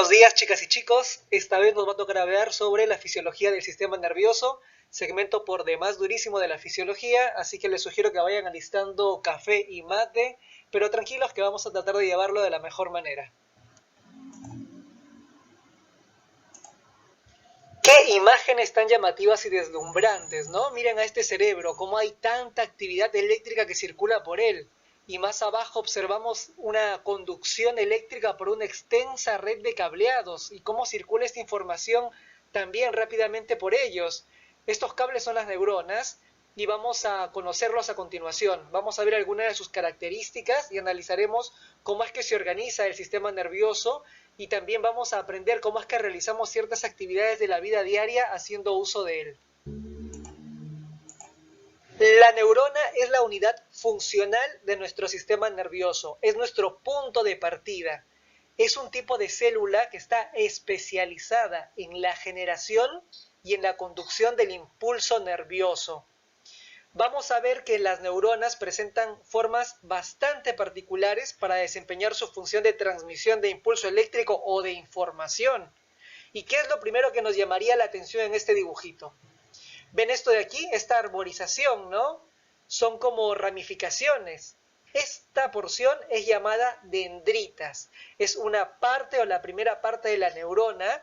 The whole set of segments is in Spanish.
Buenos días, chicas y chicos. Esta vez nos va a tocar hablar sobre la fisiología del sistema nervioso, segmento por demás durísimo de la fisiología, así que les sugiero que vayan alistando café y mate, pero tranquilos que vamos a tratar de llevarlo de la mejor manera. Qué imágenes tan llamativas y deslumbrantes, ¿no? Miren a este cerebro, cómo hay tanta actividad eléctrica que circula por él. Y más abajo observamos una conducción eléctrica por una extensa red de cableados y cómo circula esta información también rápidamente por ellos. Estos cables son las neuronas y vamos a conocerlos a continuación. Vamos a ver algunas de sus características y analizaremos cómo es que se organiza el sistema nervioso y también vamos a aprender cómo es que realizamos ciertas actividades de la vida diaria haciendo uso de él. La neurona es la unidad funcional de nuestro sistema nervioso, es nuestro punto de partida. Es un tipo de célula que está especializada en la generación y en la conducción del impulso nervioso. Vamos a ver que las neuronas presentan formas bastante particulares para desempeñar su función de transmisión de impulso eléctrico o de información. ¿Y qué es lo primero que nos llamaría la atención en este dibujito? ¿Ven esto de aquí? Esta arborización, ¿no? Son como ramificaciones. Esta porción es llamada dendritas. Es una parte o la primera parte de la neurona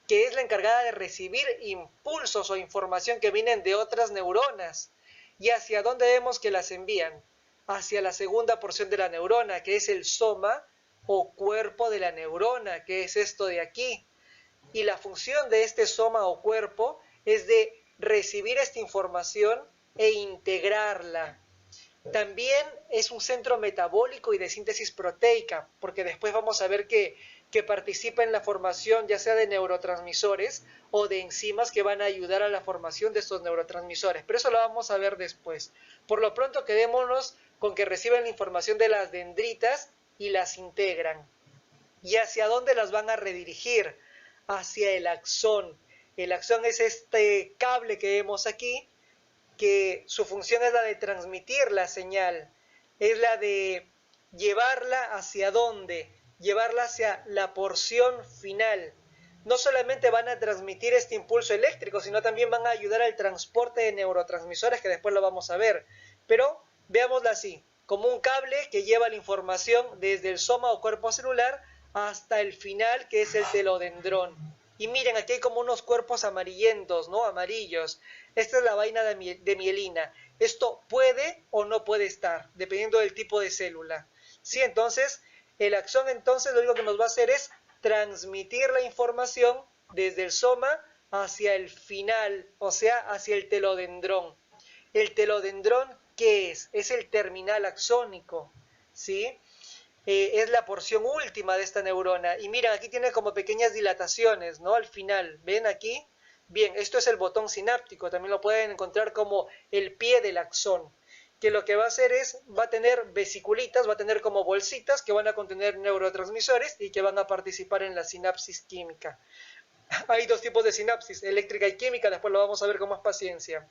que es la encargada de recibir impulsos o información que vienen de otras neuronas. ¿Y hacia dónde vemos que las envían? Hacia la segunda porción de la neurona, que es el soma o cuerpo de la neurona, que es esto de aquí. Y la función de este soma o cuerpo es de recibir esta información e integrarla. También es un centro metabólico y de síntesis proteica, porque después vamos a ver que participa en la formación ya sea de neurotransmisores o de enzimas que van a ayudar a la formación de estos neurotransmisores. Pero eso lo vamos a ver después. Por lo pronto quedémonos con que reciben la información de las dendritas y las integran. ¿Y hacia dónde las van a redirigir? Hacia el axón. El axón es este cable que vemos aquí, que su función es la de transmitir la señal, es la de llevarla hacia dónde, llevarla hacia la porción final. No solamente van a transmitir este impulso eléctrico, sino también van a ayudar al transporte de neurotransmisores, que después lo vamos a ver. Pero veámoslo así, como un cable que lleva la información desde el soma o cuerpo celular hasta el final, que es el telodendrón. Y miren, aquí hay como unos cuerpos amarillentos, ¿no? Amarillos. Esta es la vaina de mielina. Esto puede o no puede estar, dependiendo del tipo de célula. Sí, entonces, el axón entonces lo único que nos va a hacer es transmitir la información desde el soma hacia el final, o sea, hacia el telodendrón. El telodendrón, ¿qué es? Es el terminal axónico, ¿sí? Es la porción última de esta neurona. Y miren, aquí tiene como pequeñas dilataciones, ¿no? Al final, ¿ven aquí? Bien, esto es el botón sináptico, también lo pueden encontrar como el pie del axón, que lo que va a hacer es, va a tener vesiculitas, va a tener como bolsitas que van a contener neurotransmisores y que van a participar en la sinapsis química. Hay dos tipos de sinapsis, eléctrica y química, después lo vamos a ver con más paciencia.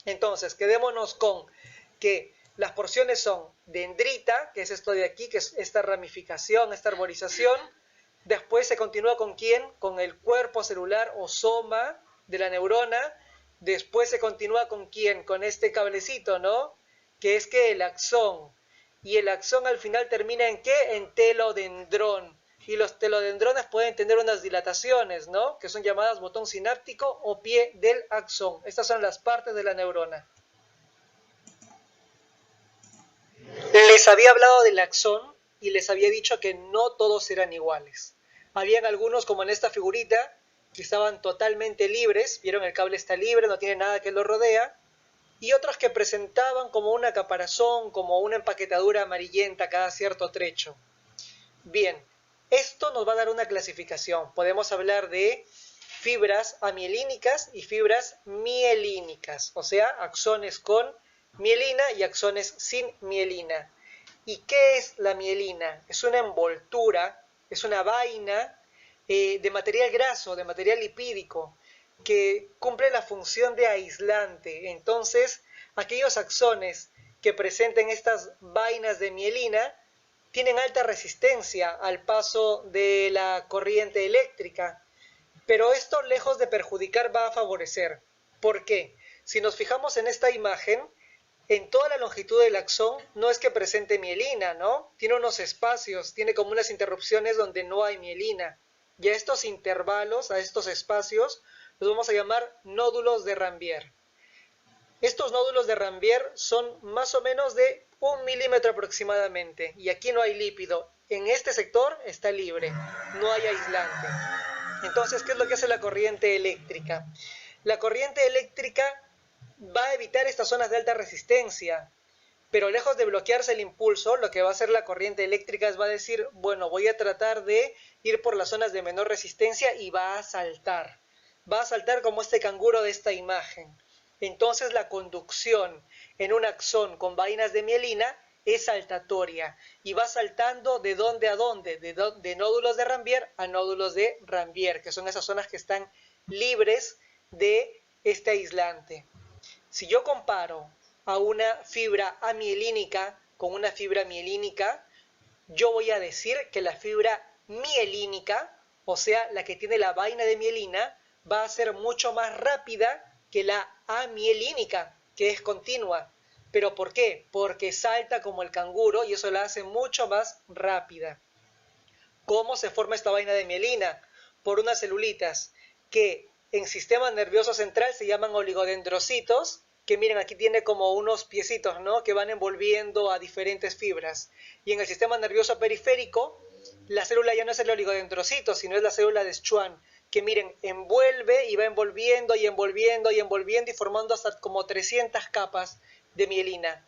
Entonces, quedémonos con que las porciones son dendrita, que es esto de aquí, que es esta ramificación, esta arborización. Después se continúa con ¿quién? Con el cuerpo celular o soma de la neurona. Después se continúa con ¿quién? Con este cablecito, ¿no? Que es que el axón. Y el axón al final termina ¿en qué? En telodendrón. Y los telodendrones pueden tener unas dilataciones, ¿no? Que son llamadas botón sináptico o pie del axón. Estas son las partes de la neurona. Les había hablado del axón y les había dicho que no todos eran iguales. Habían algunos, como en esta figurita, que estaban totalmente libres. Vieron, el cable está libre, no tiene nada que lo rodea. Y otros que presentaban como una caparazón, como una empaquetadura amarillenta cada cierto trecho. Bien, esto nos va a dar una clasificación. Podemos hablar de fibras amielínicas y fibras mielínicas, o sea, axones con mielina y axones sin mielina. ¿Y qué es la mielina? Es una envoltura, es una vaina de material graso, de material lipídico, que cumple la función de aislante. Entonces, aquellos axones que presenten estas vainas de mielina tienen alta resistencia al paso de la corriente eléctrica, pero esto, lejos de perjudicar, va a favorecer. ¿Por qué? Si nos fijamos en esta imagen, en toda la longitud del axón no es que presente mielina, ¿no? Tiene unos espacios, tiene como unas interrupciones donde no hay mielina. Y a estos intervalos, a estos espacios, los vamos a llamar nódulos de Ranvier. Estos nódulos de Ranvier son más o menos de 1 milímetro aproximadamente, y aquí no hay lípido. En este sector está libre, no hay aislante. Entonces, ¿qué es lo que hace la corriente eléctrica? La corriente eléctrica va a evitar estas zonas de alta resistencia, pero lejos de bloquearse el impulso, lo que va a hacer la corriente eléctrica es va a decir, bueno, voy a tratar de ir por las zonas de menor resistencia y va a saltar. Va a saltar como este canguro de esta imagen. Entonces la conducción en un axón con vainas de mielina es saltatoria y va saltando de dónde a dónde, de nódulos de Ranvier a nódulos de Ranvier, que son esas zonas que están libres de este aislante. Si yo comparo a una fibra amielínica con una fibra mielínica, yo voy a decir que la fibra mielínica, o sea, la que tiene la vaina de mielina, va a ser mucho más rápida que la amielínica, que es continua. ¿Pero por qué? Porque salta como el canguro y eso la hace mucho más rápida. ¿Cómo se forma esta vaina de mielina? Por unas celulitas que en sistema nervioso central se llaman oligodendrocitos, que miren, aquí tiene como unos piecitos, ¿no?, que van envolviendo a diferentes fibras. Y en el sistema nervioso periférico, la célula ya no es el oligodendrocito, sino es la célula de Schwann, que miren, envuelve y va envolviendo y envolviendo y envolviendo y formando hasta como 300 capas de mielina.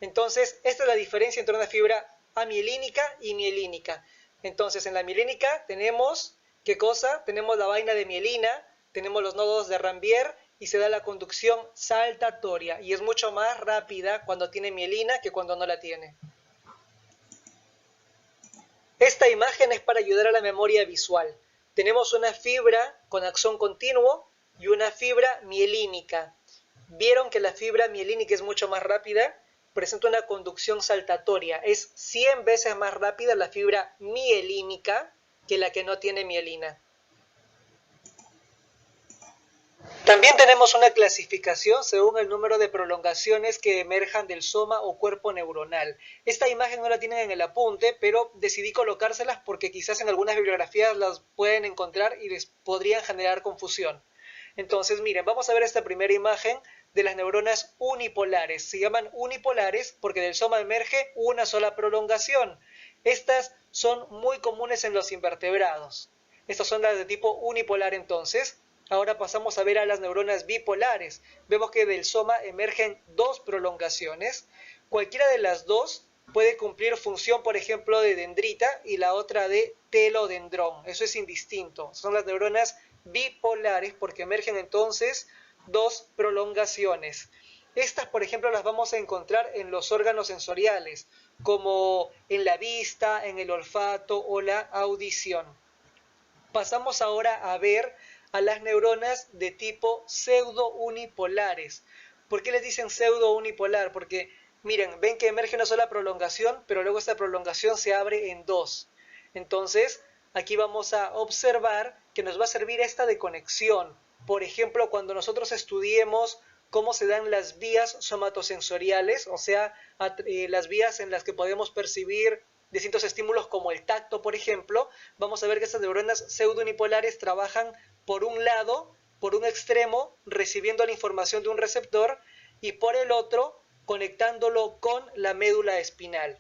Entonces, esta es la diferencia entre una fibra amielínica y mielínica. Entonces, en la mielínica tenemos, ¿qué cosa? Tenemos la vaina de mielina, tenemos los nodos de Ranvier y se da la conducción saltatoria. Y es mucho más rápida cuando tiene mielina que cuando no la tiene. Esta imagen es para ayudar a la memoria visual. Tenemos una fibra con axón continuo y una fibra mielínica. ¿Vieron que la fibra mielínica es mucho más rápida? Presenta una conducción saltatoria. Es 100 veces más rápida la fibra mielínica que la que no tiene mielina. También tenemos una clasificación según el número de prolongaciones que emerjan del soma o cuerpo neuronal. Esta imagen no la tienen en el apunte, pero decidí colocárselas porque quizás en algunas bibliografías las pueden encontrar y les podrían generar confusión. Entonces, miren, vamos a ver esta primera imagen de las neuronas unipolares. Se llaman unipolares porque del soma emerge una sola prolongación. Estas son muy comunes en los invertebrados. Estas son las de tipo unipolar entonces. Ahora pasamos a ver a las neuronas bipolares. Vemos que del soma emergen dos prolongaciones. Cualquiera de las dos puede cumplir función, por ejemplo, de dendrita y la otra de telodendrón. Eso es indistinto. Son las neuronas bipolares porque emergen entonces dos prolongaciones. Estas, por ejemplo, las vamos a encontrar en los órganos sensoriales, como en la vista, en el olfato o la audición. Pasamos ahora a ver a las neuronas de tipo pseudo-unipolares. ¿Por qué les dicen pseudo-unipolar? Porque, miren, ven que emerge una sola prolongación, pero luego esta prolongación se abre en dos. Entonces, aquí vamos a observar que nos va a servir esta de conexión. Por ejemplo, cuando nosotros estudiemos cómo se dan las vías somatosensoriales, o sea, las vías en las que podemos percibir distintos estímulos como el tacto, por ejemplo, vamos a ver que estas neuronas pseudo-unipolares trabajan por un lado, por un extremo, recibiendo la información de un receptor y por el otro, conectándolo con la médula espinal.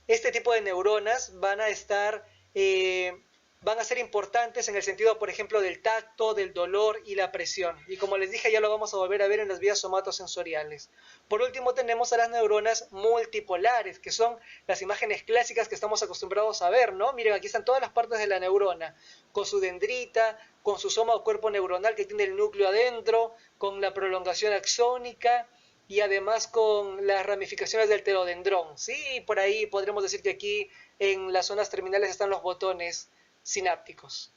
Este tipo de neuronas van a ser importantes en el sentido, por ejemplo, del tacto, del dolor y la presión. Y como les dije, ya lo vamos a volver a ver en las vías somatosensoriales. Por último, tenemos a las neuronas multipolares, que son las imágenes clásicas que estamos acostumbrados a ver, ¿no? Miren, aquí están todas las partes de la neurona, con su dendrita, con su soma o cuerpo neuronal que tiene el núcleo adentro, con la prolongación axónica y además con las ramificaciones del telodendrón. Sí, por ahí podremos decir que aquí en las zonas terminales están los botones sinápticos.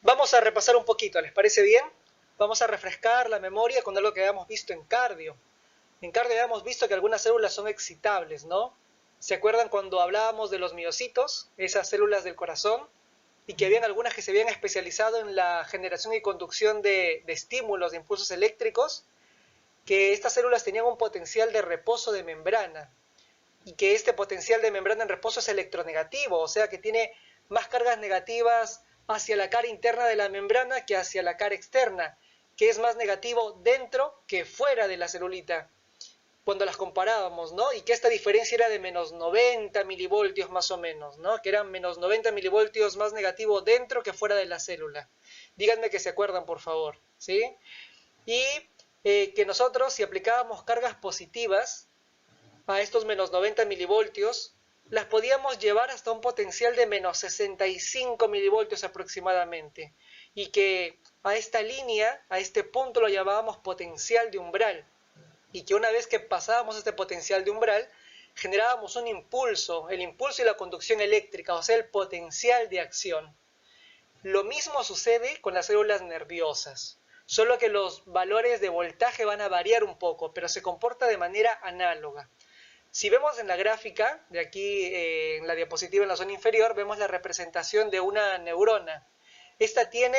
Vamos a repasar un poquito, ¿les parece bien? Vamos a refrescar la memoria con algo que habíamos visto en cardio. En cardio habíamos visto que algunas células son excitables, ¿no? ¿Se acuerdan cuando hablábamos de los miocitos, esas células del corazón? Y que habían algunas que se habían especializado en la generación y conducción de estímulos, de impulsos eléctricos, que estas células tenían un potencial de reposo de membrana, y que este potencial de membrana en reposo es electronegativo, o sea que tiene más cargas negativas hacia la cara interna de la membrana que hacia la cara externa, que es más negativo dentro que fuera de la celulita, cuando las comparábamos, ¿no? Y que esta diferencia era de menos 90 milivoltios más o menos, ¿no? Que eran menos 90 milivoltios más negativo dentro que fuera de la célula. Díganme que se acuerdan, por favor, ¿sí? Y que nosotros, si aplicábamos cargas positivas a estos menos 90 milivoltios, las podíamos llevar hasta un potencial de menos 65 milivoltios aproximadamente. Y que a esta línea, a este punto lo llamábamos potencial de umbral. Y que una vez que pasábamos este potencial de umbral, generábamos un impulso, el impulso y la conducción eléctrica, o sea, el potencial de acción. Lo mismo sucede con las células nerviosas, solo que los valores de voltaje van a variar un poco, pero se comporta de manera análoga. Si vemos en la gráfica, de aquí en la diapositiva en la zona inferior, vemos la representación de una neurona. Esta tiene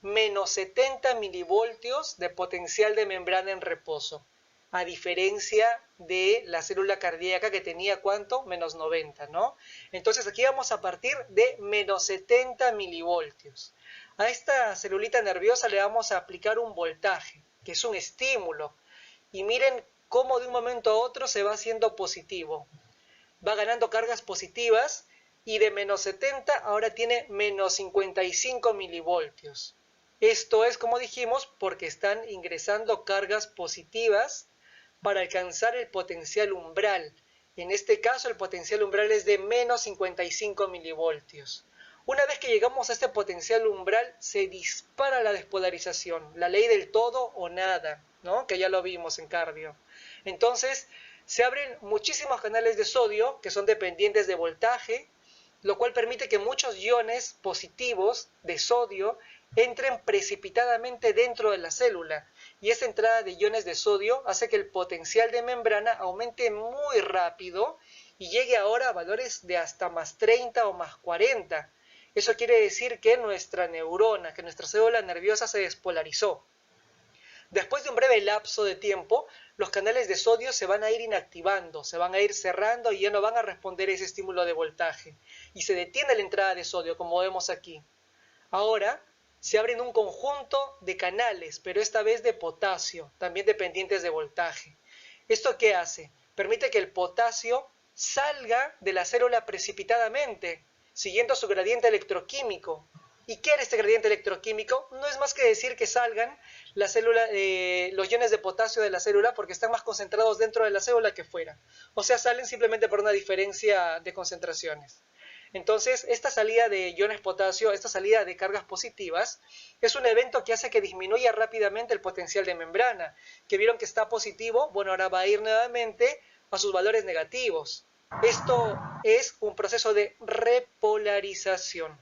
menos 70 milivoltios de potencial de membrana en reposo, a diferencia de la célula cardíaca que tenía, ¿cuánto? Menos 90, ¿no? Entonces aquí vamos a partir de menos 70 milivoltios. A esta celulita nerviosa le vamos a aplicar un voltaje, que es un estímulo. Y miren cómo de un momento a otro se va haciendo positivo. Va ganando cargas positivas y de menos 70 ahora tiene menos 55 milivoltios. Esto es, como dijimos, porque están ingresando cargas positivas para alcanzar el potencial umbral. En este caso el potencial umbral es de menos 55 milivoltios. Una vez que llegamos a este potencial umbral se dispara la despolarización, la ley del todo o nada, ¿no? Que ya lo vimos en cardio. Entonces se abren muchísimos canales de sodio que son dependientes de voltaje, lo cual permite que muchos iones positivos de sodio entren precipitadamente dentro de la célula, y esta entrada de iones de sodio hace que el potencial de membrana aumente muy rápido y llegue ahora a valores de hasta más 30 o más 40. Eso quiere decir que nuestra neurona, que nuestra célula nerviosa se despolarizó. Después de un breve lapso de tiempo, los canales de sodio se van a ir inactivando, se van a ir cerrando y ya no van a responder a ese estímulo de voltaje. Y se detiene la entrada de sodio, como vemos aquí. Ahora se abren un conjunto de canales, pero esta vez de potasio, también dependientes de voltaje. ¿Esto qué hace? Permite que el potasio salga de la célula precipitadamente, siguiendo su gradiente electroquímico. ¿Y qué era este gradiente electroquímico? No es más que decir que salgan los iones de potasio de la célula porque están más concentrados dentro de la célula que fuera. O sea, salen simplemente por una diferencia de concentraciones. Entonces, esta salida de iones potasio, esta salida de cargas positivas, es un evento que hace que disminuya rápidamente el potencial de membrana. Que vieron que está positivo, bueno, ahora va a ir nuevamente a sus valores negativos. Esto es un proceso de repolarización.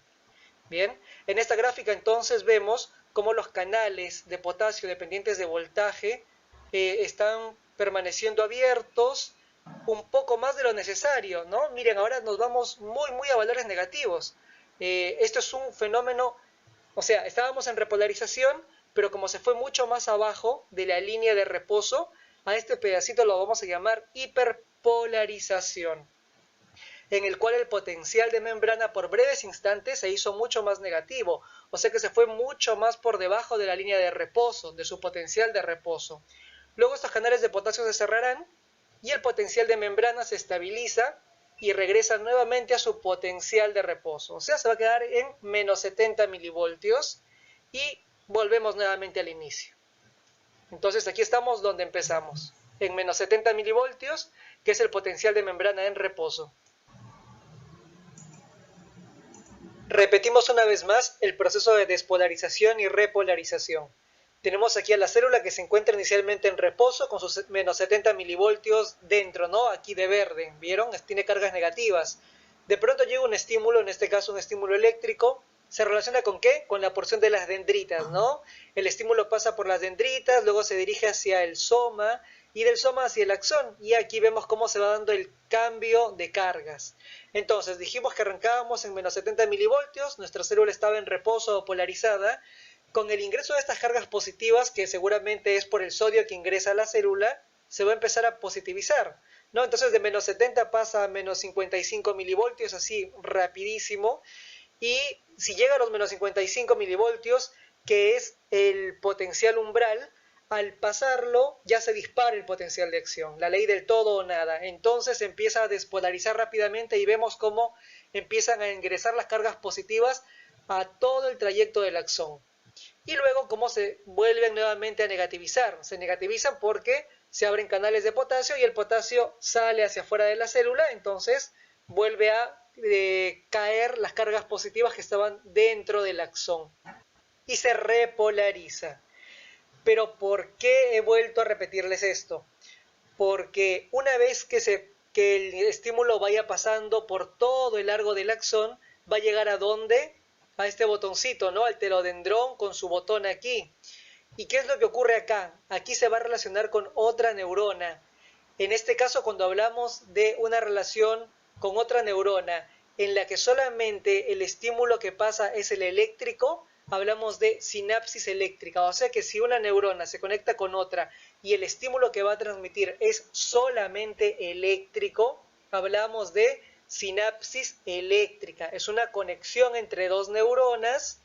Bien, en esta gráfica entonces vemos cómo los canales de potasio dependientes de voltaje están permaneciendo abiertos un poco más de lo necesario, ¿no? Miren, ahora nos vamos muy a valores negativos. Esto es un fenómeno, o sea, estábamos en repolarización, pero como se fue mucho más abajo de la línea de reposo, a este pedacito lo vamos a llamar hiperpolarización, en el cual el potencial de membrana por breves instantes se hizo mucho más negativo, o sea que se fue mucho más por debajo de la línea de reposo, de su potencial de reposo. Luego estos canales de potasio se cerrarán y el potencial de membrana se estabiliza y regresa nuevamente a su potencial de reposo, o sea, se va a quedar en menos 70 milivoltios y volvemos nuevamente al inicio. Entonces aquí estamos donde empezamos, en menos 70 milivoltios, que es el potencial de membrana en reposo. Repetimos una vez más el proceso de despolarización y repolarización. Tenemos aquí a la célula que se encuentra inicialmente en reposo con sus menos 70 milivoltios dentro, ¿no? Aquí de verde, ¿vieron? Tiene cargas negativas. De pronto llega un estímulo, en este caso un estímulo eléctrico. ¿Se relaciona con qué? Con la porción de las dendritas, ¿no? El estímulo pasa por las dendritas, luego se dirige hacia el soma y del soma hacia el axón, y aquí vemos cómo se va dando el cambio de cargas. Entonces dijimos que arrancábamos en menos 70 milivoltios, nuestra célula estaba en reposo o polarizada. Con el ingreso de estas cargas positivas, que seguramente es por el sodio que ingresa a la célula, se va a empezar a positivizar, ¿no? Entonces de menos 70 pasa a menos 55 milivoltios, así rapidísimo, y si llega a los menos 55 milivoltios, que es el potencial umbral, al pasarlo ya se dispara el potencial de acción, la ley del todo o nada. Entonces empieza a despolarizar rápidamente y vemos cómo empiezan a ingresar las cargas positivas a todo el trayecto del axón. Y luego cómo se vuelven nuevamente a negativizar. Se negativizan porque se abren canales de potasio y el potasio sale hacia afuera de la célula, entonces vuelve a caer las cargas positivas que estaban dentro del axón y se repolariza. Pero ¿por qué he vuelto a repetirles esto? Porque una vez que el estímulo vaya pasando por todo el largo del axón, va a llegar a ¿dónde? A este botoncito, ¿no? Al telodendrón con su botón aquí. ¿Y qué es lo que ocurre acá? Aquí se va a relacionar con otra neurona. En este caso, cuando hablamos de una relación con otra neurona en la que solamente el estímulo que pasa es el eléctrico, hablamos de sinapsis eléctrica. O sea que si una neurona se conecta con otra y el estímulo que va a transmitir es solamente eléctrico, hablamos de sinapsis eléctrica. Es una conexión entre dos neuronas.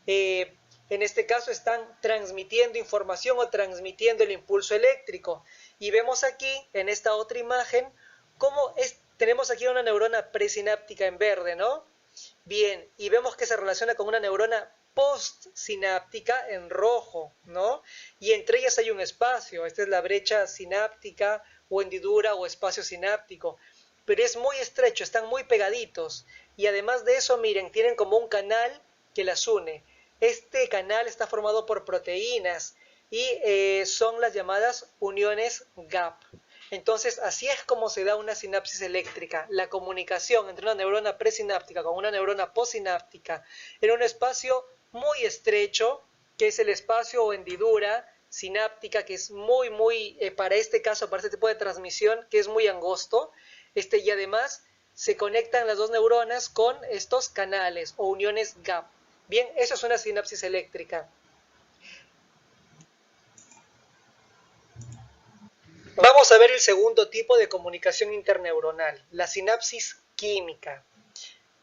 En este caso están transmitiendo información o transmitiendo el impulso eléctrico. Y vemos aquí, en esta otra imagen, cómo tenemos aquí una neurona presináptica en verde, ¿no? Bien, y vemos que se relaciona con una neurona postsináptica en rojo, ¿no? Y entre ellas hay un espacio. Esta es la brecha sináptica o hendidura o espacio sináptico. Pero es muy estrecho, están muy pegaditos. Y además de eso, miren, tienen como un canal que las une. Este canal está formado por proteínas y son las llamadas uniones gap. Entonces, así es como se da una sinapsis eléctrica, la comunicación entre una neurona presináptica con una neurona postsináptica en un espacio muy estrecho, que es el espacio o hendidura sináptica, que es para este caso, para este tipo de transmisión, que es muy angosto, y además se conectan las dos neuronas con estos canales o uniones gap. Bien, eso es una sinapsis eléctrica. Vamos a ver el segundo tipo de comunicación interneuronal, la sinapsis química.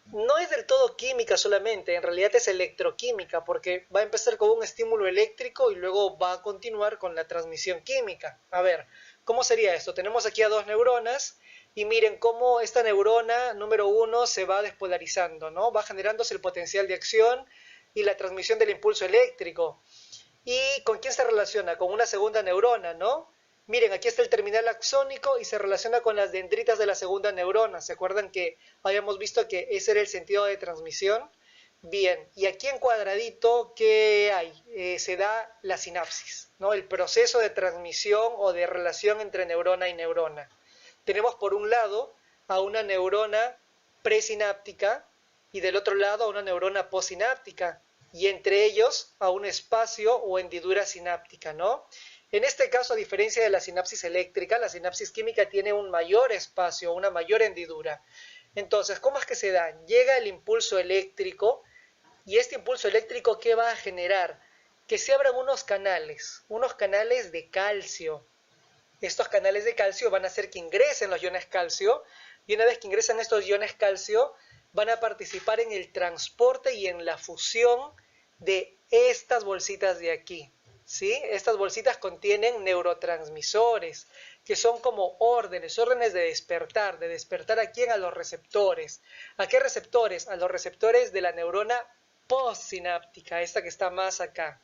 No es del todo química solamente, en realidad es electroquímica, porque va a empezar con un estímulo eléctrico y luego va a continuar con la transmisión química. A ver, ¿cómo sería esto? Tenemos aquí a dos neuronas y miren cómo esta neurona número 1 se va despolarizando, ¿no? Va generándose el potencial de acción y la transmisión del impulso eléctrico. ¿Y con quién se relaciona? Con una segunda neurona, ¿no? Miren, aquí está el terminal axónico y se relaciona con las dendritas de la segunda neurona. ¿Se acuerdan que habíamos visto que ese era el sentido de transmisión? Bien, y aquí en cuadradito, ¿qué hay? Se da la sinapsis, ¿no? El proceso de transmisión o de relación entre neurona y neurona. Tenemos por un lado a una neurona presináptica y del otro lado a una neurona postsináptica y entre ellos a un espacio o hendidura sináptica, ¿no? En este caso, a diferencia de la sinapsis eléctrica, la sinapsis química tiene un mayor espacio, una mayor hendidura. Entonces, ¿cómo es que se da? Llega el impulso eléctrico y este impulso eléctrico, ¿qué va a generar? Que se abran unos canales de calcio. Estos canales de calcio van a hacer que ingresen los iones calcio y una vez que ingresan estos iones calcio, van a participar en el transporte y en la fusión de estas bolsitas de aquí. ¿Sí? Estas bolsitas contienen neurotransmisores, que son como órdenes de despertar a quién, a los receptores. ¿A qué receptores? A los receptores de la neurona postsináptica, esta que está más acá.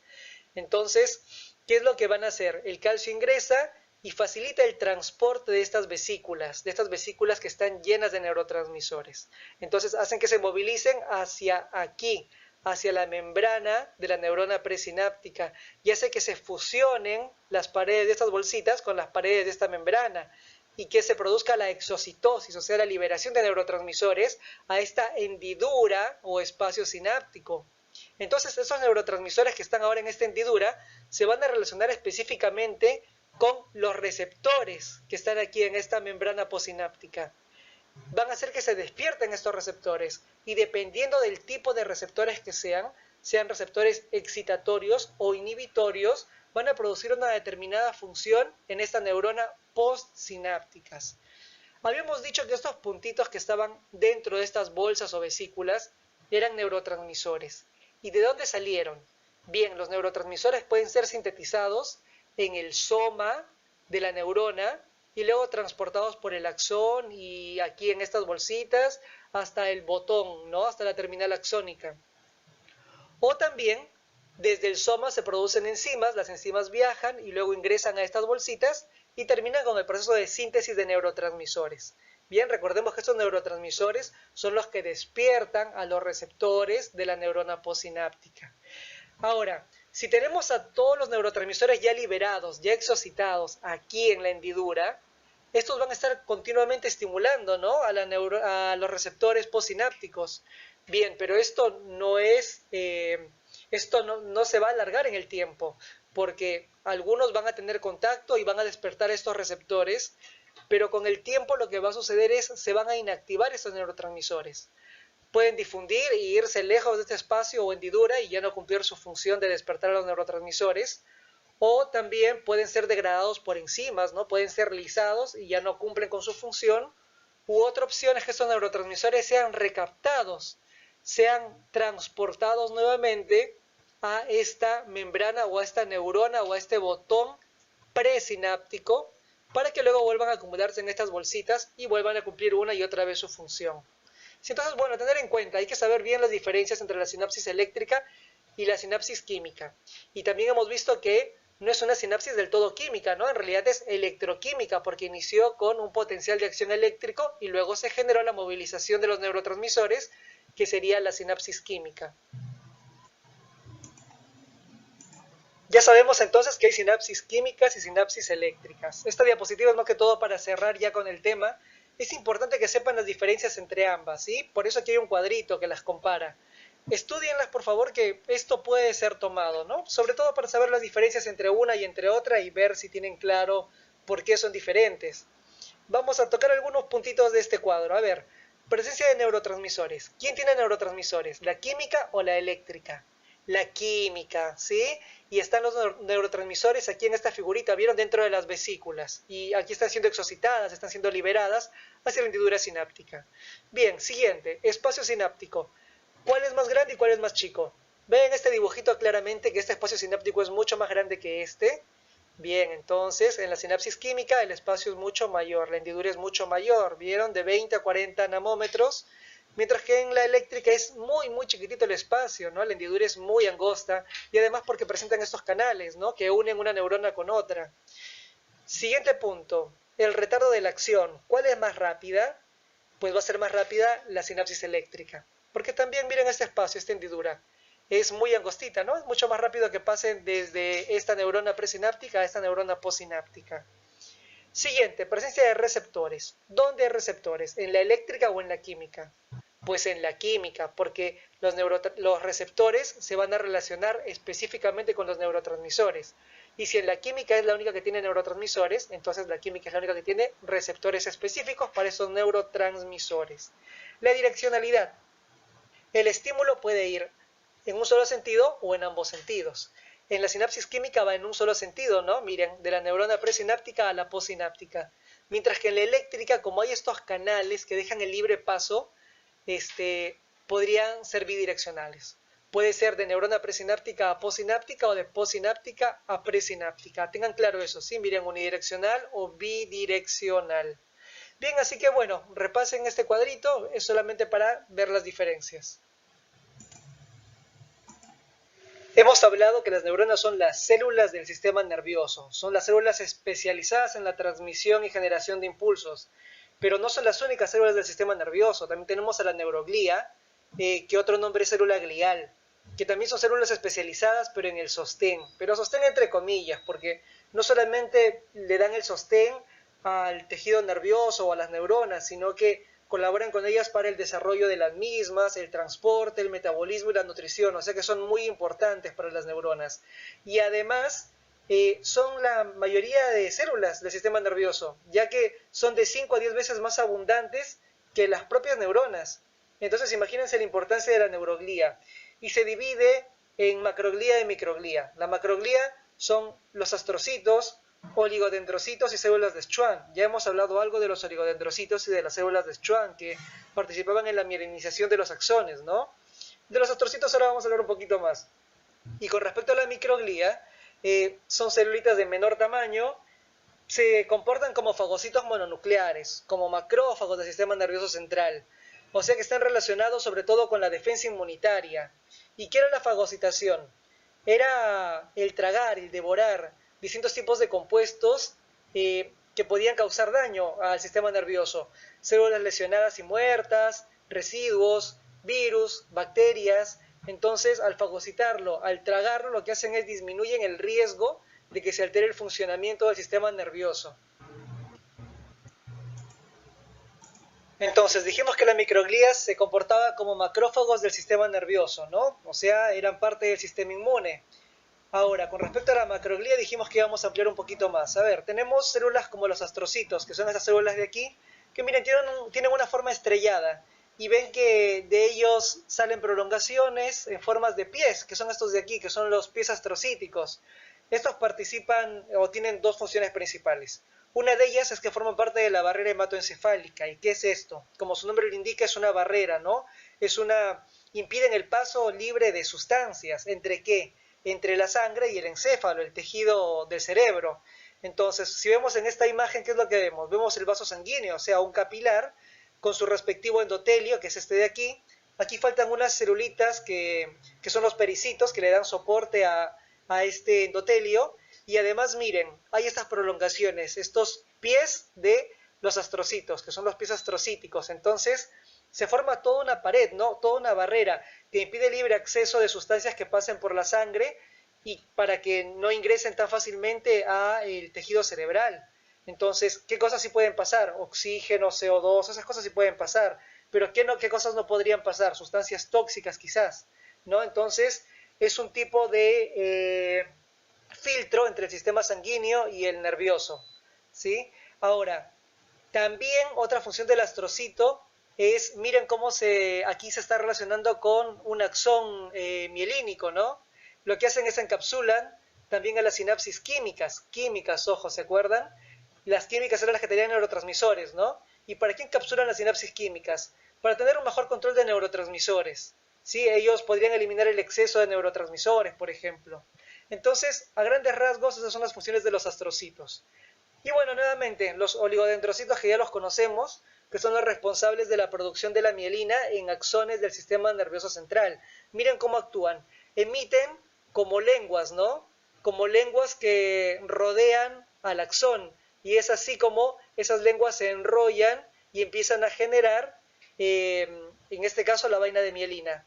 Entonces, ¿qué es lo que van a hacer? El calcio ingresa y facilita el transporte de estas vesículas que están llenas de neurotransmisores. Entonces, hacen que se movilicen hacia aquí, hacia la membrana de la neurona presináptica y hace que se fusionen las paredes de estas bolsitas con las paredes de esta membrana y que se produzca la exocitosis, o sea, la liberación de neurotransmisores a esta hendidura o espacio sináptico. Entonces, esos neurotransmisores que están ahora en esta hendidura se van a relacionar específicamente con los receptores que están aquí en esta membrana postsináptica. Van a hacer que se despierten estos receptores y dependiendo del tipo de receptores que sean receptores excitatorios o inhibitorios, van a producir una determinada función en esta neurona postsinápticas. Habíamos dicho que estos puntitos que estaban dentro de estas bolsas o vesículas eran neurotransmisores. ¿Y de dónde salieron? Bien, los neurotransmisores pueden ser sintetizados en el soma de la neurona y luego transportados por el axón y aquí en estas bolsitas hasta el botón, ¿no? Hasta la terminal axónica. O también desde el soma se producen enzimas, las enzimas viajan y luego ingresan a estas bolsitas y terminan con el proceso de síntesis de neurotransmisores. Bien, recordemos que estos neurotransmisores son los que despiertan a los receptores de la neurona postsináptica. Ahora, si tenemos a todos los neurotransmisores ya liberados, ya exocitados aquí en la hendidura, estos van a estar continuamente estimulando, ¿no? a los receptores postsinápticos. Bien, pero esto no se va a alargar en el tiempo, porque algunos van a tener contacto y van a despertar estos receptores, pero con el tiempo lo que va a suceder es se van a inactivar estos neurotransmisores. Pueden difundir e irse lejos de este espacio o hendidura y ya no cumplir su función de despertar a los neurotransmisores, o también pueden ser degradados por enzimas, ¿no? Pueden ser lisados y ya no cumplen con su función, u otra opción es que estos neurotransmisores sean recaptados, sean transportados nuevamente a esta membrana o a esta neurona o a este botón presináptico para que luego vuelvan a acumularse en estas bolsitas y vuelvan a cumplir una y otra vez su función. Entonces, bueno, tener en cuenta, hay que saber bien las diferencias entre la sinapsis eléctrica y la sinapsis química. Y también hemos visto que no es una sinapsis del todo química, ¿no? En realidad es electroquímica porque inició con un potencial de acción eléctrico y luego se generó la movilización de los neurotransmisores, que sería la sinapsis química. Ya sabemos entonces que hay sinapsis químicas y sinapsis eléctricas. Esta diapositiva es más que todo para cerrar ya con el tema. Es importante que sepan las diferencias entre ambas, ¿sí? Por eso aquí hay un cuadrito que las compara. Estudienlas, por favor, que esto puede ser tomado, ¿no? Sobre todo para saber las diferencias entre una y entre otra y ver si tienen claro por qué son diferentes. Vamos a tocar algunos puntitos de este cuadro. A ver, presencia de neurotransmisores. ¿Quién tiene neurotransmisores? ¿La química o la eléctrica? La química, ¿sí? Y están los neurotransmisores aquí en esta figurita, ¿vieron? Dentro de las vesículas. Y aquí están siendo exocitadas, están siendo liberadas hacia la hendidura sináptica. Bien, siguiente, espacio sináptico. ¿Cuál es más grande y cuál es más chico? Ven en este dibujito claramente que este espacio sináptico es mucho más grande que este. Bien, entonces en la sinapsis química el espacio es mucho mayor, la hendidura es mucho mayor, ¿vieron? De 20 a 40 nanómetros. Mientras que en la eléctrica es muy chiquitito el espacio, ¿no? La hendidura es muy angosta y además porque presentan estos canales, ¿no? Que unen una neurona con otra. Siguiente punto, el retardo de la acción. ¿Cuál es más rápida? Pues va a ser más rápida la sinapsis eléctrica. Porque también miren este espacio, esta hendidura. Es muy angostita, ¿no? Es mucho más rápido que pasen desde esta neurona presináptica a esta neurona postsináptica. Siguiente, presencia de receptores. ¿Dónde hay receptores? ¿En la eléctrica o en la química? Pues en la química, porque los receptores se van a relacionar específicamente con los neurotransmisores. Y si en la química es la única que tiene neurotransmisores, entonces la química es la única que tiene receptores específicos para esos neurotransmisores. La direccionalidad. El estímulo puede ir en un solo sentido o en ambos sentidos. En la sinapsis química va en un solo sentido, ¿no? Miren, de la neurona presináptica a la postsináptica. Mientras que en la eléctrica, como hay estos canales que dejan el libre paso, podrían ser bidireccionales. Puede ser de neurona presináptica a postsináptica o de postsináptica a presináptica. Tengan claro eso, ¿sí? Miren, unidireccional o bidireccional. Bien, así que bueno, repasen este cuadrito, es solamente para ver las diferencias. Hemos hablado que las neuronas son las células del sistema nervioso, son las células especializadas en la transmisión y generación de impulsos, pero no son las únicas células del sistema nervioso, también tenemos a la neuroglía, que otro nombre es célula glial, que también son células especializadas pero en el sostén, pero sostén entre comillas, porque no solamente le dan el sostén al tejido nervioso o a las neuronas, sino que colaboran con ellas para el desarrollo de las mismas, el transporte, el metabolismo y la nutrición, o sea que son muy importantes para las neuronas. Y además son la mayoría de células del sistema nervioso, ya que son de 5 a 10 veces más abundantes que las propias neuronas. Entonces imagínense la importancia de la neuroglía. Y se divide en macroglía y microglía. La macroglía son los astrocitos, oligodendrocitos y células de Schwann. Ya hemos hablado algo de los oligodendrocitos y de las células de Schwann que participaban en la mielinización de los axones, ¿no? De los astrocitos ahora vamos a hablar un poquito más. Y con respecto a la microglía, son celulitas de menor tamaño, se comportan como fagocitos mononucleares, como macrófagos del sistema nervioso central. O sea que están relacionados sobre todo con la defensa inmunitaria. ¿Y qué era la fagocitación? Era el tragar, el devorar distintos tipos de compuestos que podían causar daño al sistema nervioso. Células lesionadas y muertas, residuos, virus, bacterias. Entonces, al fagocitarlo, al tragarlo, lo que hacen es disminuyen el riesgo de que se altere el funcionamiento del sistema nervioso. Entonces, dijimos que las microglías se comportaban como macrófagos del sistema nervioso, ¿no? O sea, eran parte del sistema inmune. Ahora, con respecto a la macroglía, dijimos que íbamos a ampliar un poquito más. A ver, tenemos células como los astrocitos, que son estas células de aquí, que miren, tienen una forma estrellada. Y ven que de ellos salen prolongaciones en formas de pies, que son estos de aquí, que son los pies astrocíticos. Estos participan o tienen dos funciones principales. Una de ellas es que forman parte de la barrera hematoencefálica. ¿Y qué es esto? Como su nombre lo indica, es una barrera, ¿no? Impiden el paso libre de sustancias. ¿Entre qué? Entre la sangre y el encéfalo, el tejido del cerebro. Entonces, si vemos en esta imagen, ¿qué es lo que vemos? Vemos el vaso sanguíneo, o sea, un capilar con su respectivo endotelio, que es este de aquí. Aquí faltan unas celulitas que son los pericitos, que le dan soporte a este endotelio. Y además, miren, hay estas prolongaciones, estos pies de los astrocitos, que son los pies astrocíticos. Entonces, se forma toda una pared, ¿no? Toda una barrera que impide el libre acceso de sustancias que pasen por la sangre y para que no ingresen tan fácilmente al tejido cerebral. Entonces, ¿qué cosas sí pueden pasar? Oxígeno, CO2, esas cosas sí pueden pasar. Pero ¿qué cosas no podrían pasar? Sustancias tóxicas quizás, ¿no? Entonces, es un tipo de filtro entre el sistema sanguíneo y el nervioso, ¿sí? Ahora, también otra función del astrocito es, miren cómo aquí se está relacionando con un axón mielínico, ¿no? Lo que hacen es encapsulan también a las sinapsis químicas, ojo, ¿se acuerdan? Las químicas eran las que tenían neurotransmisores, ¿no? ¿Y para qué encapsulan las sinapsis químicas? Para tener un mejor control de neurotransmisores, ¿sí? Ellos podrían eliminar el exceso de neurotransmisores, por ejemplo. Entonces, a grandes rasgos, esas son las funciones de los astrocitos. Y bueno, nuevamente, los oligodendrocitos que ya los conocemos, que son los responsables de la producción de la mielina en axones del sistema nervioso central. Miren cómo actúan. Emiten como lenguas, ¿no? Como lenguas que rodean al axón. Y es así como esas lenguas se enrollan y empiezan a generar, en este caso, la vaina de mielina.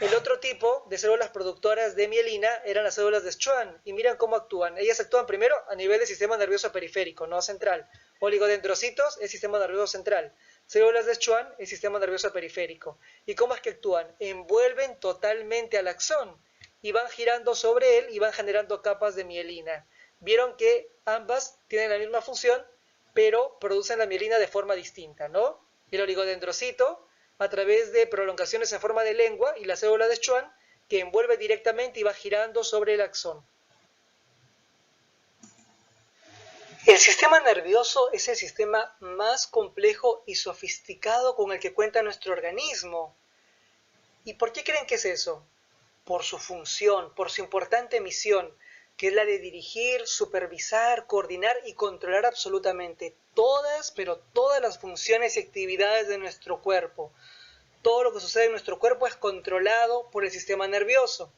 El otro tipo de células productoras de mielina eran las células de Schwann, y miren cómo actúan. Ellas actúan primero a nivel del sistema nervioso periférico, no central. Oligodendrocitos, el sistema nervioso central. Células de Schwann, el sistema nervioso periférico. ¿Y cómo es que actúan? Envuelven totalmente al axón y van girando sobre él y van generando capas de mielina. Vieron que ambas tienen la misma función, pero producen la mielina de forma distinta, ¿no? El oligodendrocito a través de prolongaciones en forma de lengua y la célula de Schwann que envuelve directamente y va girando sobre el axón. El sistema nervioso es el sistema más complejo y sofisticado con el que cuenta nuestro organismo. ¿Y por qué creen que es eso? Por su función, por su importante misión, que es la de dirigir, supervisar, coordinar y controlar absolutamente todas, pero todas las funciones y actividades de nuestro cuerpo. Todo lo que sucede en nuestro cuerpo es controlado por el sistema nervioso.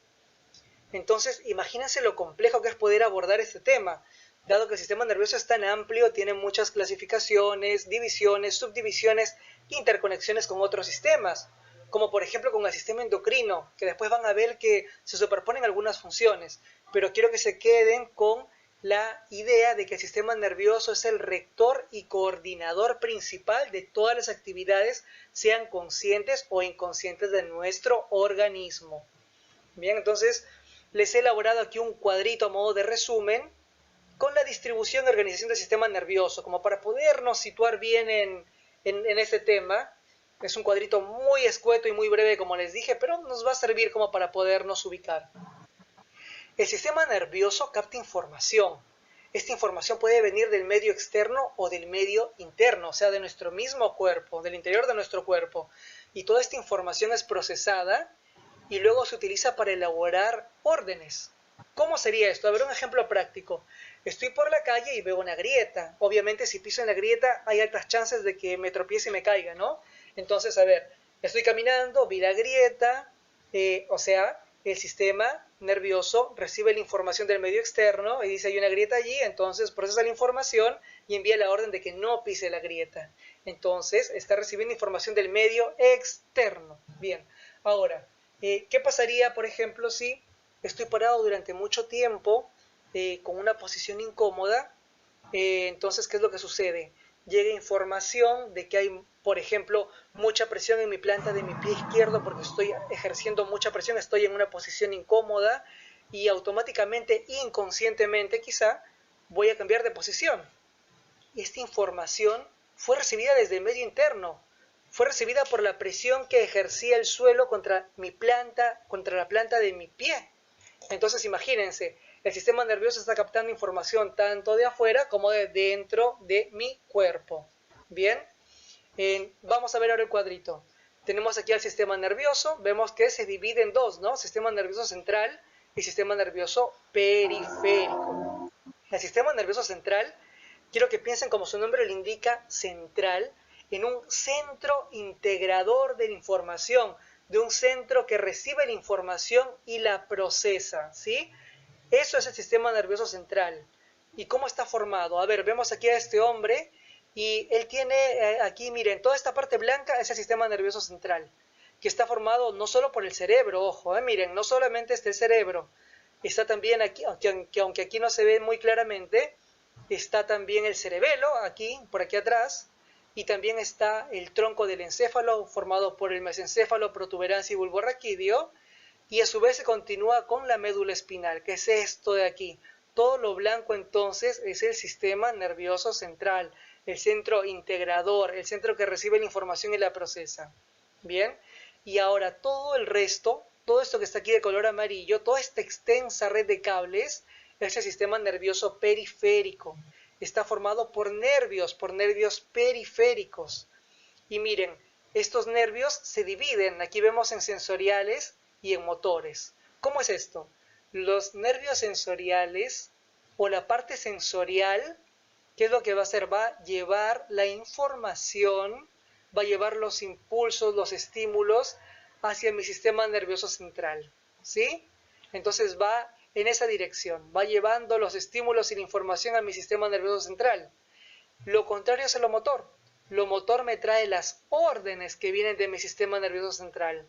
Entonces, imagínense lo complejo que es poder abordar este tema, dado que el sistema nervioso es tan amplio, tiene muchas clasificaciones, divisiones, subdivisiones, interconexiones con otros sistemas, como por ejemplo con el sistema endocrino, que después van a ver que se superponen algunas funciones, pero quiero que se queden con la idea de que el sistema nervioso es el rector y coordinador principal de todas las actividades, sean conscientes o inconscientes de nuestro organismo. Bien, entonces les he elaborado aquí un cuadrito a modo de resumen con la distribución y organización del sistema nervioso, como para podernos situar bien en este tema. Es un cuadrito muy escueto y muy breve, como les dije, pero nos va a servir como para podernos ubicar. El sistema nervioso capta información. Esta información puede venir del medio externo o del medio interno, o sea, de nuestro mismo cuerpo, del interior de nuestro cuerpo. Y toda esta información es procesada y luego se utiliza para elaborar órdenes. ¿Cómo sería esto? A ver, un ejemplo práctico. Estoy por la calle y veo una grieta. Obviamente, si piso en la grieta, hay altas chances de que me tropiece y me caiga, ¿no? Entonces, a ver, estoy caminando, vi la grieta, o sea, el sistema nervioso recibe la información del medio externo y dice hay una grieta allí, entonces procesa la información y envía la orden de que no pise la grieta. Entonces, está recibiendo información del medio externo. Bien, ahora, ¿qué pasaría, por ejemplo, si estoy parado durante mucho tiempo con una posición incómoda? Entonces, ¿qué es lo que sucede? Llega información de que hay, por ejemplo, mucha presión en mi planta de mi pie izquierdo porque estoy ejerciendo mucha presión, estoy en una posición incómoda y automáticamente, inconscientemente quizá, voy a cambiar de posición. Esta información fue recibida desde el medio interno, fue recibida por la presión que ejercía el suelo contra mi planta, contra la planta de mi pie. Entonces imagínense, el sistema nervioso está captando información tanto de afuera como de dentro de mi cuerpo. Bien, vamos a ver ahora el cuadrito. Tenemos aquí al sistema nervioso, vemos que se divide en dos, ¿no? Sistema nervioso central y sistema nervioso periférico. El sistema nervioso central, quiero que piensen como su nombre lo indica, central, en un centro integrador de la información, de un centro que recibe la información y la procesa, ¿sí? Eso es el sistema nervioso central. ¿Y cómo está formado? A ver, vemos aquí a este hombre y él tiene aquí, miren, toda esta parte blanca es el sistema nervioso central, que está formado no solo por el cerebro, ojo, miren, no solamente está el cerebro, está también aquí, aunque aquí no se ve muy claramente, está también el cerebelo, aquí, por aquí atrás, y también está el tronco del encéfalo, formado por el mesencéfalo, protuberancia y bulbo raquídeo, y a su vez se continúa con la médula espinal, que es esto de aquí. Todo lo blanco entonces es el sistema nervioso central, el centro integrador, el centro que recibe la información y la procesa. Bien, y ahora todo el resto, todo esto que está aquí de color amarillo, toda esta extensa red de cables, es el sistema nervioso periférico. Está formado por nervios periféricos. Y miren, estos nervios se dividen, aquí vemos en sensoriales y en motores. ¿Cómo es esto? Los nervios sensoriales o la parte sensorial, ¿qué es lo que va a hacer? Va a llevar la información, va a llevar los impulsos, los estímulos hacia mi sistema nervioso central, ¿sí? Entonces va en esa dirección, va llevando los estímulos y la información a mi sistema nervioso central. Lo contrario es lo motor. Lo motor me trae las órdenes que vienen de mi sistema nervioso central.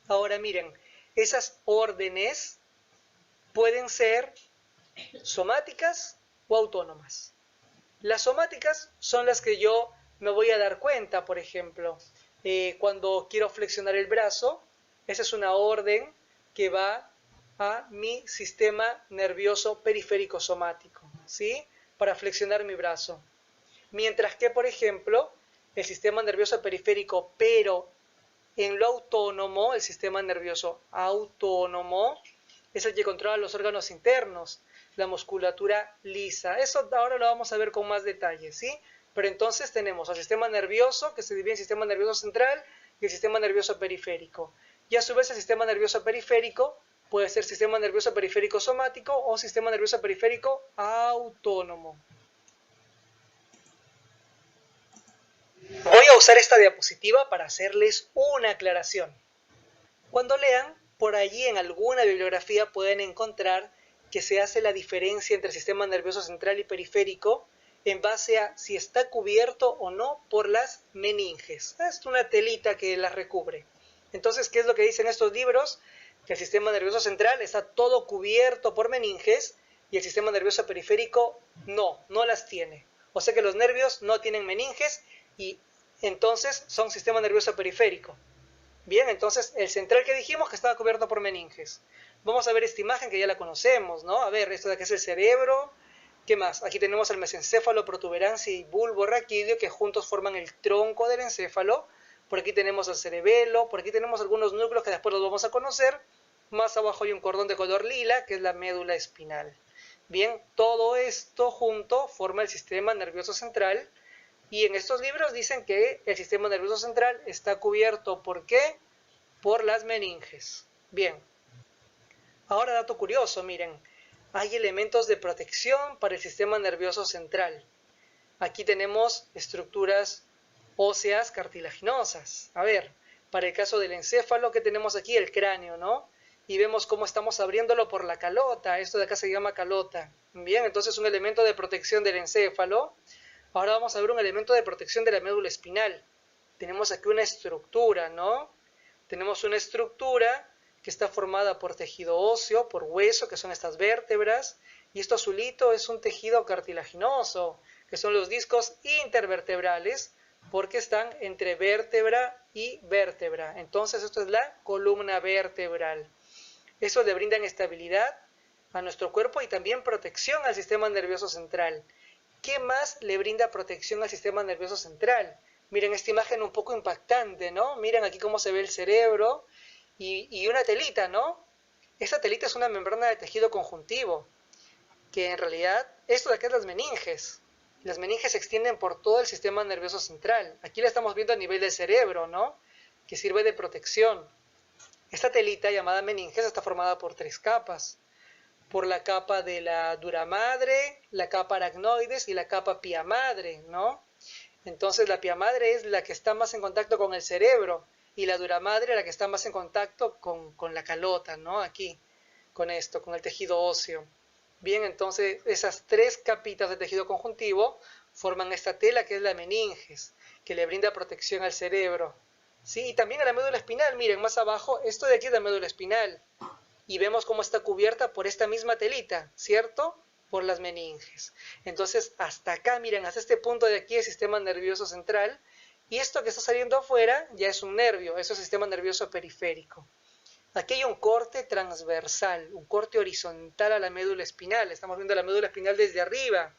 Ahora miren, esas órdenes pueden ser somáticas o autónomas. Las somáticas son las que yo me voy a dar cuenta, por ejemplo, cuando quiero flexionar el brazo, esa es una orden que va a mi sistema nervioso periférico somático, ¿sí? Para flexionar mi brazo. Mientras que, por ejemplo, el sistema nervioso periférico, pero en lo autónomo, el sistema nervioso autónomo, es el que controla los órganos internos, la musculatura lisa. Eso ahora lo vamos a ver con más detalle, ¿sí? Pero entonces tenemos al sistema nervioso, que se divide en sistema nervioso central y el sistema nervioso periférico. Y a su vez el sistema nervioso periférico puede ser sistema nervioso periférico somático o sistema nervioso periférico autónomo. Voy a usar esta diapositiva para hacerles una aclaración. Cuando lean, por allí en alguna bibliografía pueden encontrar que se hace la diferencia entre sistema nervioso central y periférico en base a si está cubierto o no por las meninges. Es una telita que las recubre. Entonces, ¿qué es lo que dicen estos libros? Que el sistema nervioso central está todo cubierto por meninges y el sistema nervioso periférico no las tiene. O sea que los nervios no tienen meninges y entonces son sistema nervioso periférico. Bien, entonces el central que dijimos que estaba cubierto por meninges. Vamos a ver esta imagen que ya la conocemos, ¿no? A ver, esto de aquí es el cerebro. ¿Qué más? Aquí tenemos el mesencéfalo, protuberancia y bulbo raquídeo que juntos forman el tronco del encéfalo. Por aquí tenemos el cerebelo, por aquí tenemos algunos núcleos que después los vamos a conocer. Más abajo hay un cordón de color lila, que es la médula espinal. Bien, todo esto junto forma el sistema nervioso central. Y en estos libros dicen que el sistema nervioso central está cubierto, ¿por qué? Por las meninges. Bien. Ahora, dato curioso, miren, hay elementos de protección para el sistema nervioso central. Aquí tenemos estructuras óseas cartilaginosas. A ver, para el caso del encéfalo, ¿qué tenemos aquí? El cráneo, ¿no? Y vemos cómo estamos abriéndolo por la calota. Esto de acá se llama calota. Bien, entonces un elemento de protección del encéfalo. Ahora vamos a ver un elemento de protección de la médula espinal. Tenemos aquí una estructura, ¿no? Tenemos una estructura que está formada por tejido óseo, por hueso, que son estas vértebras, y esto azulito es un tejido cartilaginoso, que son los discos intervertebrales, porque están entre vértebra y vértebra. Entonces esto es la columna vertebral. Eso le brinda estabilidad a nuestro cuerpo y también protección al sistema nervioso central. ¿Qué más le brinda protección al sistema nervioso central? Miren esta imagen un poco impactante, ¿no? Miren aquí cómo se ve el cerebro y una telita, ¿no? Esta telita es una membrana de tejido conjuntivo, que en realidad, esto de acá es las meninges. Las meninges se extienden por todo el sistema nervioso central. Aquí la estamos viendo a nivel del cerebro, ¿no? Que sirve de protección. Esta telita llamada meninges está formada por 3 capas. Por la capa de la dura madre, la capa aracnoides y la capa pia madre, ¿no? Entonces la pia madre es la que está más en contacto con el cerebro y la dura madre la que está más en contacto con la calota, ¿no? Aquí, con esto, con el tejido óseo. Bien, entonces esas 3 capitas de tejido conjuntivo forman esta tela que es la meninges, que le brinda protección al cerebro. ¿Sí? Y también a la médula espinal, miren, más abajo, esto de aquí es la médula espinal. Y vemos cómo está cubierta por esta misma telita, ¿cierto? Por las meninges. Entonces, hasta acá, miren, hasta este punto de aquí el sistema nervioso central. Y esto que está saliendo afuera ya es un nervio, eso es el sistema nervioso periférico. Aquí hay un corte transversal, un corte horizontal a la médula espinal. Estamos viendo la médula espinal desde arriba.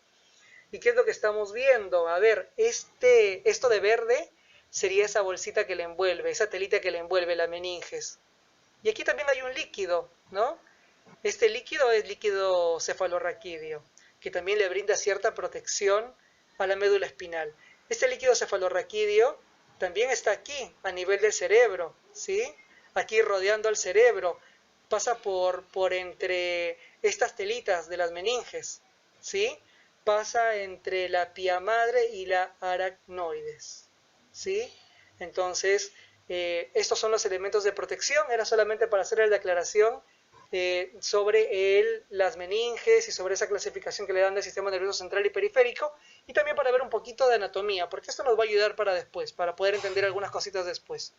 ¿Y qué es lo que estamos viendo? A ver, esto de verde sería esa bolsita que le envuelve, esa telita que le envuelve la meninges. Y aquí también hay un líquido, ¿no? Este líquido es líquido cefalorraquídeo, que también le brinda cierta protección a la médula espinal. Este líquido cefalorraquídeo también está aquí, a nivel del cerebro, ¿sí? Aquí rodeando al cerebro, pasa por entre estas telitas de las meninges, ¿sí? Pasa entre la pia madre y la aracnoides, ¿sí? Entonces, estos son los elementos de protección. Era solamente para hacer la declaración sobre las meninges y sobre esa clasificación que le dan del sistema nervioso central y periférico, y también para ver un poquito de anatomía, porque esto nos va a ayudar para después, para poder entender algunas cositas después.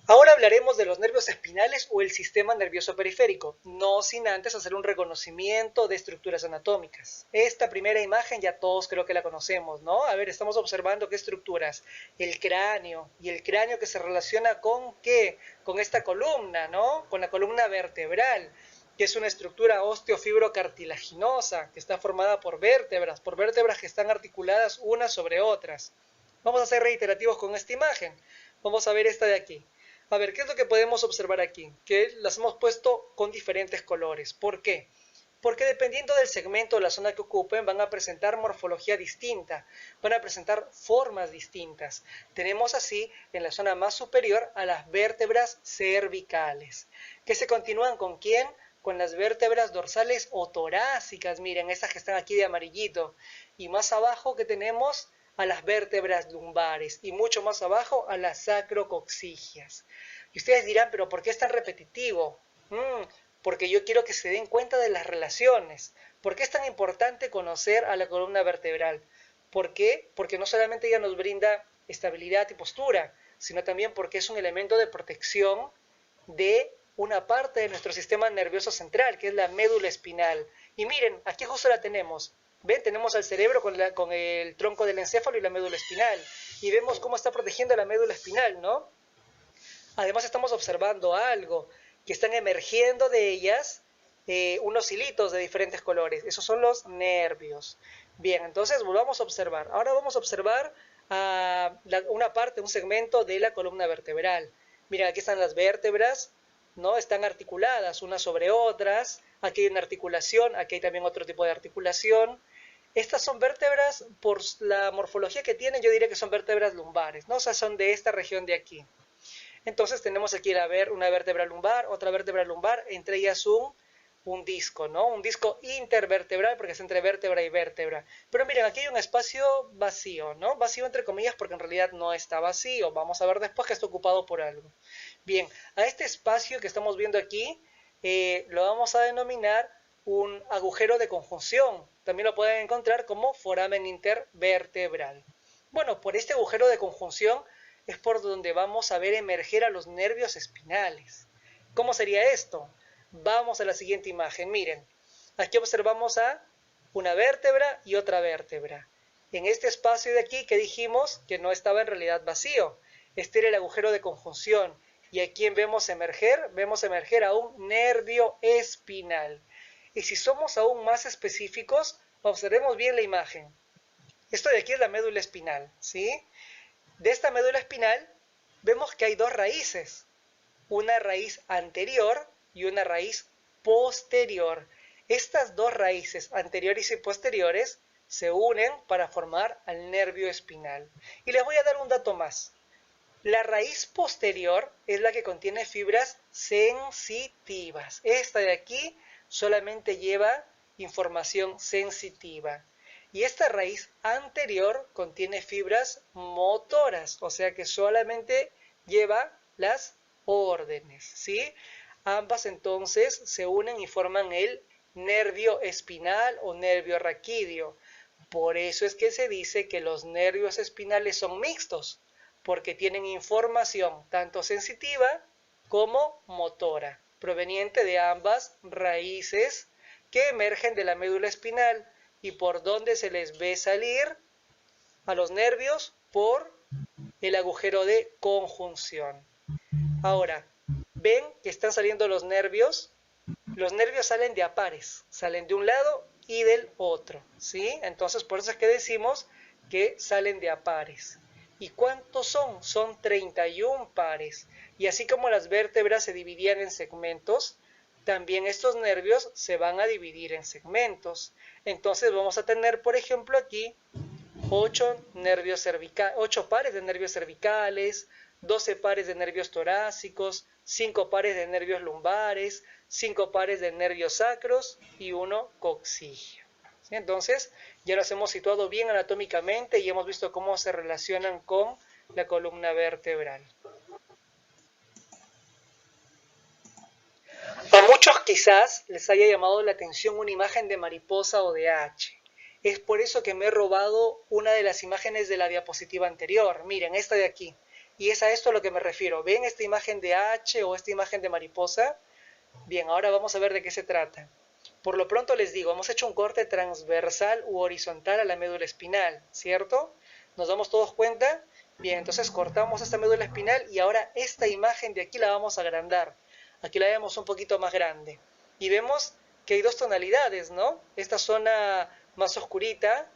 Ahora hablaremos de los nervios espinales o el sistema nervioso periférico, no sin antes hacer un reconocimiento de estructuras anatómicas. Esta primera imagen ya todos creo que la conocemos, ¿no? A ver, estamos observando qué estructuras. El cráneo, y el cráneo que se relaciona con ¿qué? Con esta columna, ¿no? Con la columna vertebral, que es una estructura osteofibrocartilaginosa, que está formada por vértebras que están articuladas unas sobre otras. Vamos a ser reiterativos con esta imagen. Vamos a ver esta de aquí. A ver, ¿qué es lo que podemos observar aquí? Que las hemos puesto con diferentes colores. ¿Por qué? Porque dependiendo del segmento o la zona que ocupen, van a presentar morfología distinta, van a presentar formas distintas. Tenemos así, en la zona más superior, a las vértebras cervicales, que se continúan ¿con quién? Con las vértebras dorsales o torácicas, miren, esas que están aquí de amarillito. Y más abajo que tenemos a las vértebras lumbares y mucho más abajo a las sacrocoxigias. Y ustedes dirán, pero ¿por qué es tan repetitivo? Porque yo quiero que se den cuenta de las relaciones. ¿Por qué es tan importante conocer a la columna vertebral? ¿Por qué? Porque no solamente ella nos brinda estabilidad y postura, sino también porque es un elemento de protección de una parte de nuestro sistema nervioso central, que es la médula espinal. Y miren, aquí justo la tenemos. ¿Ven? Tenemos al cerebro con el tronco del encéfalo y la médula espinal. Y vemos cómo está protegiendo la médula espinal, ¿no? Además estamos observando algo, que están emergiendo de ellas unos hilitos de diferentes colores. Esos son los nervios. Bien, entonces volvamos a observar. Ahora vamos a observar una parte, un segmento de la columna vertebral. Miren, aquí están las vértebras, ¿no? Están articuladas unas sobre otras. Aquí hay una articulación, aquí hay también otro tipo de articulación. Estas son vértebras, por la morfología que tienen, yo diría que son vértebras lumbares, ¿no? O sea, son de esta región de aquí. Entonces tenemos aquí una vértebra lumbar, otra vértebra lumbar, entre ellas un disco, ¿no? Un disco intervertebral porque es entre vértebra y vértebra. Pero miren, aquí hay un espacio vacío, ¿no? Vacío entre comillas porque en realidad no está vacío. Vamos a ver después que está ocupado por algo. Bien, a este espacio que estamos viendo aquí lo vamos a denominar un agujero de conjunción. También lo pueden encontrar como foramen intervertebral. Bueno, por este agujero de conjunción es por donde vamos a ver emerger a los nervios espinales. ¿Cómo sería esto? Vamos a la siguiente imagen. Miren, aquí observamos a una vértebra y otra vértebra. En este espacio de aquí que dijimos que no estaba en realidad vacío. Este era el agujero de conjunción. ¿Y a quién vemos emerger? Vemos emerger a un nervio espinal. Y si somos aún más específicos, observemos bien la imagen. Esto de aquí es la médula espinal, ¿sí? De esta médula espinal vemos que hay dos raíces, una raíz anterior y una raíz posterior. Estas dos raíces anteriores y posteriores se unen para formar al nervio espinal. Y les voy a dar un dato más. La raíz posterior es la que contiene fibras sensitivas. Esta de aquí solamente lleva información sensitiva. Y esta raíz anterior contiene fibras motoras, o sea que solamente lleva las órdenes, ¿sí? Ambas entonces se unen y forman el nervio espinal o nervio raquídeo. Por eso es que se dice que los nervios espinales son mixtos, porque tienen información tanto sensitiva como motora, proveniente de ambas raíces que emergen de la médula espinal y por donde se les ve salir a los nervios por el agujero de conjunción. Ahora, ven que están saliendo los nervios salen de a pares, salen de un lado y del otro, ¿sí? Entonces por eso es que decimos que salen de a pares. ¿Y cuántos son? Son 31 pares. Y así como las vértebras se dividían en segmentos, también estos nervios se van a dividir en segmentos. Entonces vamos a tener, por ejemplo, aquí 8 pares de nervios cervicales, 12 pares de nervios torácicos, 5 pares de nervios lumbares, 5 pares de nervios sacros y 1 coxígeo. ¿Sí? Entonces, ya los hemos situado bien anatómicamente y hemos visto cómo se relacionan con la columna vertebral. A muchos quizás les haya llamado la atención una imagen de mariposa o de H. Es por eso que me he robado una de las imágenes de la diapositiva anterior. Miren, esta de aquí. Y es a esto a lo que me refiero. ¿Ven esta imagen de H o esta imagen de mariposa? Bien, ahora vamos a ver de qué se trata. Por lo pronto les digo, hemos hecho un corte transversal u horizontal a la médula espinal, ¿cierto? ¿Nos damos todos cuenta? Bien, entonces cortamos esta médula espinal y ahora esta imagen de aquí la vamos a agrandar. Aquí la vemos un poquito más grande. Y vemos que hay dos tonalidades, ¿no? Esta zona más oscurita,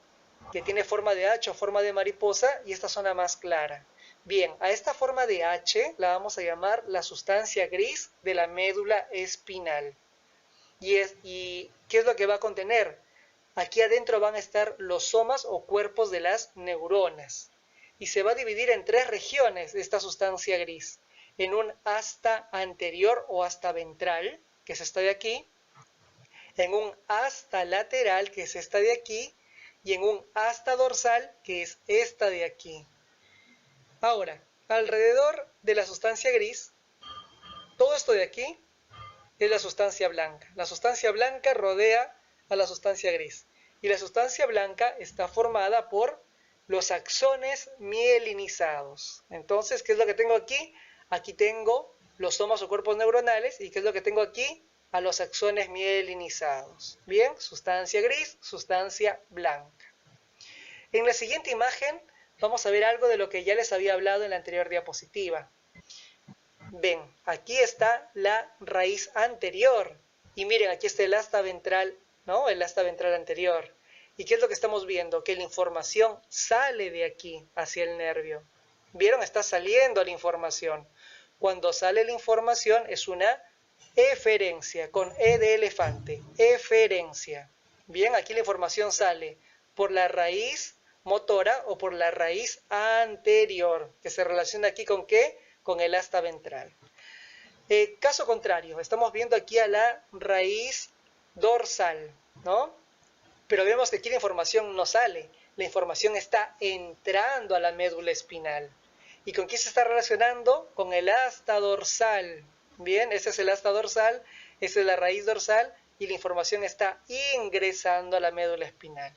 que tiene forma de H o forma de mariposa, y esta zona más clara. Bien, a esta forma de H la vamos a llamar la sustancia gris de la médula espinal. ¿Y qué es lo que va a contener? Aquí adentro van a estar los somas o cuerpos de las neuronas. Y se va a dividir en 3 regiones de esta sustancia gris. En un asta anterior o asta ventral, que es esta de aquí, en un asta lateral, que es esta de aquí, y en un asta dorsal, que es esta de aquí. Ahora, alrededor de la sustancia gris, todo esto de aquí es la sustancia blanca. La sustancia blanca rodea a la sustancia gris. Y la sustancia blanca está formada por los axones mielinizados. Entonces, ¿qué es lo que tengo aquí? Aquí tengo los somas o cuerpos neuronales. ¿Y qué es lo que tengo aquí? A los axones mielinizados. Bien, sustancia gris, sustancia blanca. En la siguiente imagen vamos a ver algo de lo que ya les había hablado en la anterior diapositiva. Ven, aquí está la raíz anterior. Y miren, aquí está el asta ventral, ¿no? El asta ventral anterior. ¿Y qué es lo que estamos viendo? Que la información sale de aquí hacia el nervio. ¿Vieron? Está saliendo la información. Cuando sale la información es una eferencia, con E de elefante. Eferencia. Bien, aquí la información sale por la raíz motora o por la raíz anterior, que se relaciona aquí con ¿qué? Con el asta ventral. Caso contrario, estamos viendo aquí a la raíz dorsal, ¿no? Pero vemos que aquí la información no sale, la información está entrando a la médula espinal. ¿Y con qué se está relacionando? Con el asta dorsal. Bien, ese es el asta dorsal, esa es la raíz dorsal y la información está ingresando a la médula espinal.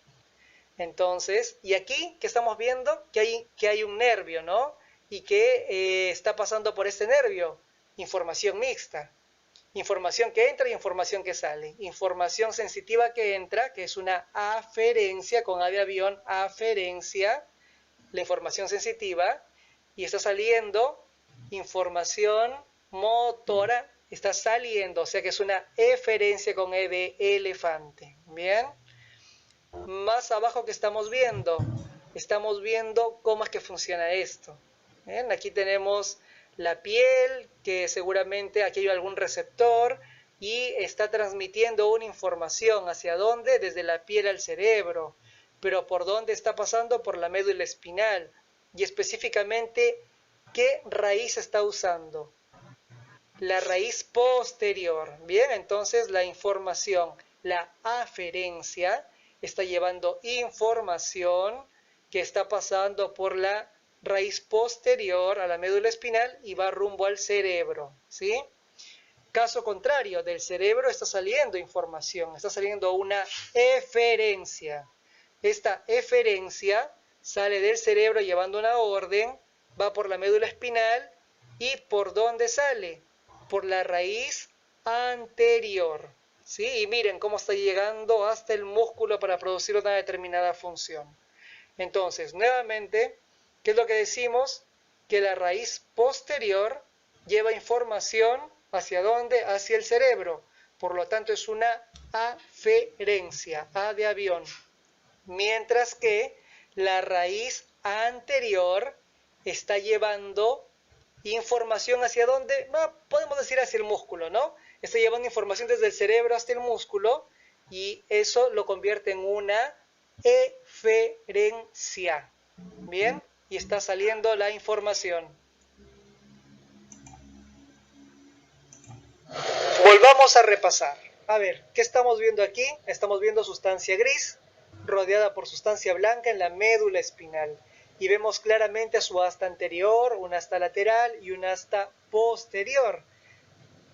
Entonces, y aquí, ¿qué estamos viendo? Que hay un nervio, ¿no? Y que está pasando por este nervio. Información mixta. Información que entra y información que sale. Información sensitiva que entra, que es una aferencia, con A de avión, aferencia, la información sensitiva. Y está saliendo información motora, está saliendo, o sea que es una eferencia con E de elefante. Bien. Más abajo que estamos viendo cómo es que funciona esto. ¿Bien? Aquí tenemos la piel, que seguramente aquí hay algún receptor y está transmitiendo una información. ¿Hacia dónde? Desde la piel al cerebro. Pero ¿por dónde está pasando? Por la médula espinal. Y específicamente, ¿qué raíz está usando? La raíz posterior. Bien, entonces la información, la aferencia, está llevando información que está pasando por la raíz posterior a la médula espinal y va rumbo al cerebro, ¿sí? Caso contrario, del cerebro está saliendo información, está saliendo una eferencia. Esta eferencia sale del cerebro llevando una orden, va por la médula espinal y ¿por dónde sale? Por la raíz anterior. ¿Sí? Y miren cómo está llegando hasta el músculo para producir una determinada función. Entonces, nuevamente, ¿qué es lo que decimos? Que la raíz posterior lleva información ¿hacia dónde? Hacia el cerebro. Por lo tanto, es una aferencia, A de avión. Mientras que la raíz anterior está llevando información ¿hacia dónde? No, podemos decir hacia el músculo, ¿no? Está llevando información desde el cerebro hasta el músculo y eso lo convierte en una eferencia. ¿Bien? Y está saliendo la información. Volvamos a repasar. A ver, ¿qué estamos viendo aquí? Estamos viendo sustancia gris rodeada por sustancia blanca en la médula espinal. Y vemos claramente a su asta anterior, un asta lateral y un asta posterior.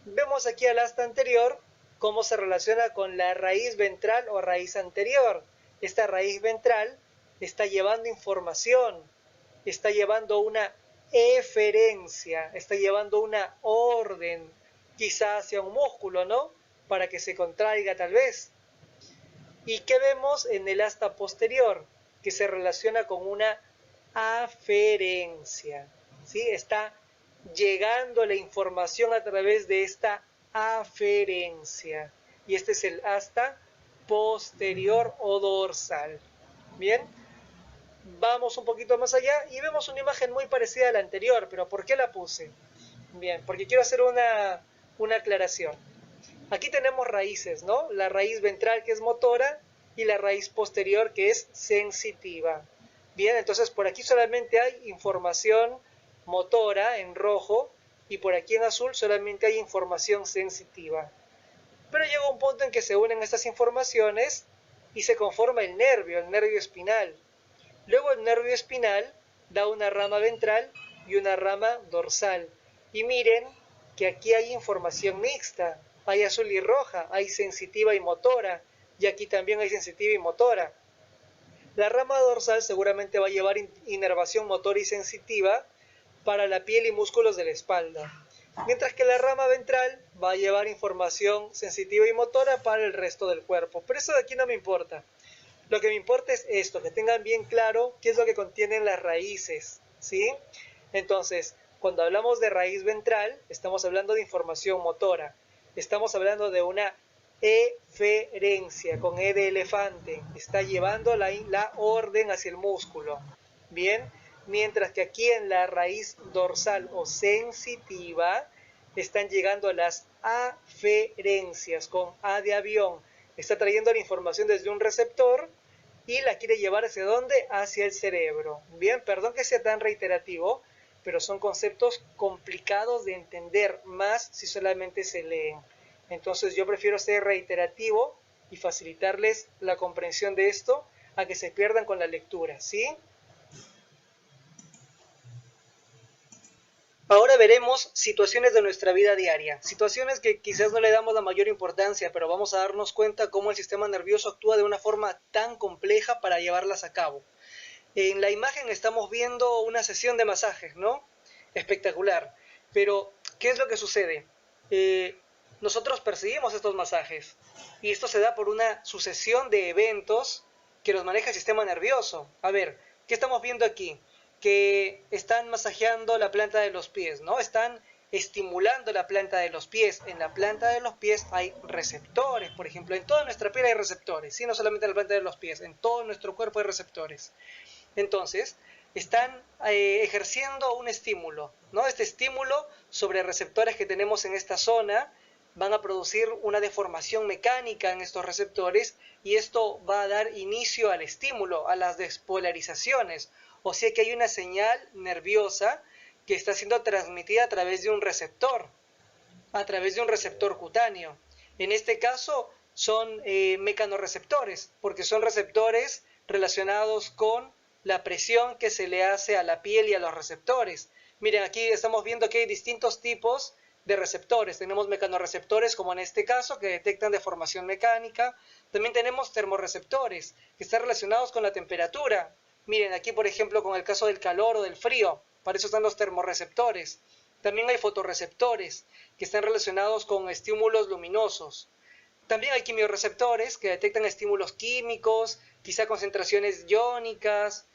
Vemos aquí al asta anterior cómo se relaciona con la raíz ventral o raíz anterior. Esta raíz ventral está llevando información, está llevando una eferencia, está llevando una orden, quizá hacia un músculo, ¿no? Para que se contraiga tal vez. ¿Y qué vemos en el asta posterior? Que se relaciona con una aferencia, ¿sí? Está llegando la información a través de esta aferencia. Y este es el asta posterior o dorsal. Bien, vamos un poquito más allá y vemos una imagen muy parecida a la anterior, pero ¿por qué la puse? Bien, porque quiero hacer una aclaración. Aquí tenemos raíces, ¿no? La raíz ventral que es motora y la raíz posterior que es sensitiva. Bien, entonces por aquí solamente hay información motora en rojo y por aquí en azul solamente hay información sensitiva. Pero llega un punto en que se unen estas informaciones y se conforma el nervio espinal. Luego el nervio espinal da una rama ventral y una rama dorsal. Y miren que aquí hay información mixta, hay azul y roja, hay sensitiva y motora, y aquí también hay sensitiva y motora. La rama dorsal seguramente va a llevar inervación motora y sensitiva para la piel y músculos de la espalda, mientras que la rama ventral va a llevar información sensitiva y motora para el resto del cuerpo. Pero eso de aquí no me importa. Lo que me importa es esto, que tengan bien claro qué es lo que contienen las raíces, ¿sí? Entonces, Cuando hablamos de raíz ventral, estamos hablando de información motora. Estamos hablando de una eferencia, con E de elefante. Está llevando la orden hacia el músculo. Bien, mientras que aquí en la raíz dorsal o sensitiva están llegando las aferencias, con A de avión. Está trayendo la información desde un receptor y la quiere llevar hacia dónde? Hacia el cerebro. Bien, perdón que sea tan reiterativo, pero son conceptos complicados de entender más si solamente se leen. Entonces yo prefiero ser reiterativo y facilitarles la comprensión de esto a que se pierdan con la lectura, ¿sí? Ahora veremos situaciones de nuestra vida diaria, situaciones que quizás no le damos la mayor importancia, pero vamos a darnos cuenta cómo el sistema nervioso actúa de una forma tan compleja para llevarlas a cabo. En la imagen estamos viendo una sesión de masajes, ¿no? Espectacular. Pero, ¿qué es lo que sucede? Nosotros percibimos estos masajes y esto se da por una sucesión de eventos que los maneja el sistema nervioso. A ver, ¿qué estamos viendo aquí? Que están masajeando la planta de los pies, ¿no? Están estimulando la planta de los pies. En la planta de los pies hay receptores, por ejemplo, en toda nuestra piel hay receptores, ¿sí? No solamente en la planta de los pies, en todo nuestro cuerpo hay receptores. Entonces, están ejerciendo un estímulo, ¿no? Este estímulo sobre receptores que tenemos en esta zona van a producir una deformación mecánica en estos receptores y esto va a dar inicio al estímulo, a las despolarizaciones. O sea que hay una señal nerviosa que está siendo transmitida a través de un receptor cutáneo. En este caso son mecanorreceptores, porque son receptores relacionados con la presión que se le hace a la piel y a los receptores. Miren, aquí estamos viendo que hay distintos tipos de receptores. Tenemos mecanorreceptores, como en este caso, que detectan deformación mecánica. También tenemos termorreceptores, que están relacionados con la temperatura. Miren, aquí por ejemplo con el caso del calor o del frío, para eso están los termorreceptores. También hay fotorreceptores, que están relacionados con estímulos luminosos. También hay quimiorreceptores que detectan estímulos químicos, quizá concentraciones iónicas.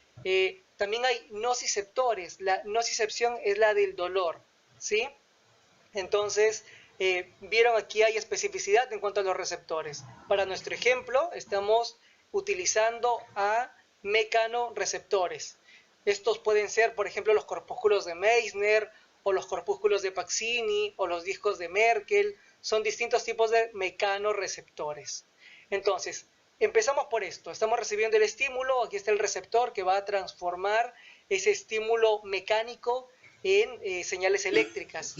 También hay nociceptores. La nocicepción es la del dolor, ¿sí? Entonces, vieron aquí hay especificidad en cuanto a los receptores. Para nuestro ejemplo, estamos utilizando a mecanorreceptores. Estos pueden ser, por ejemplo, los corpúsculos de Meissner, o los corpúsculos de Pacini, o los discos de Merkel. Son distintos tipos de mecanorreceptores. Entonces, empezamos por esto. Estamos recibiendo el estímulo, aquí está el receptor que va a transformar ese estímulo mecánico en señales eléctricas.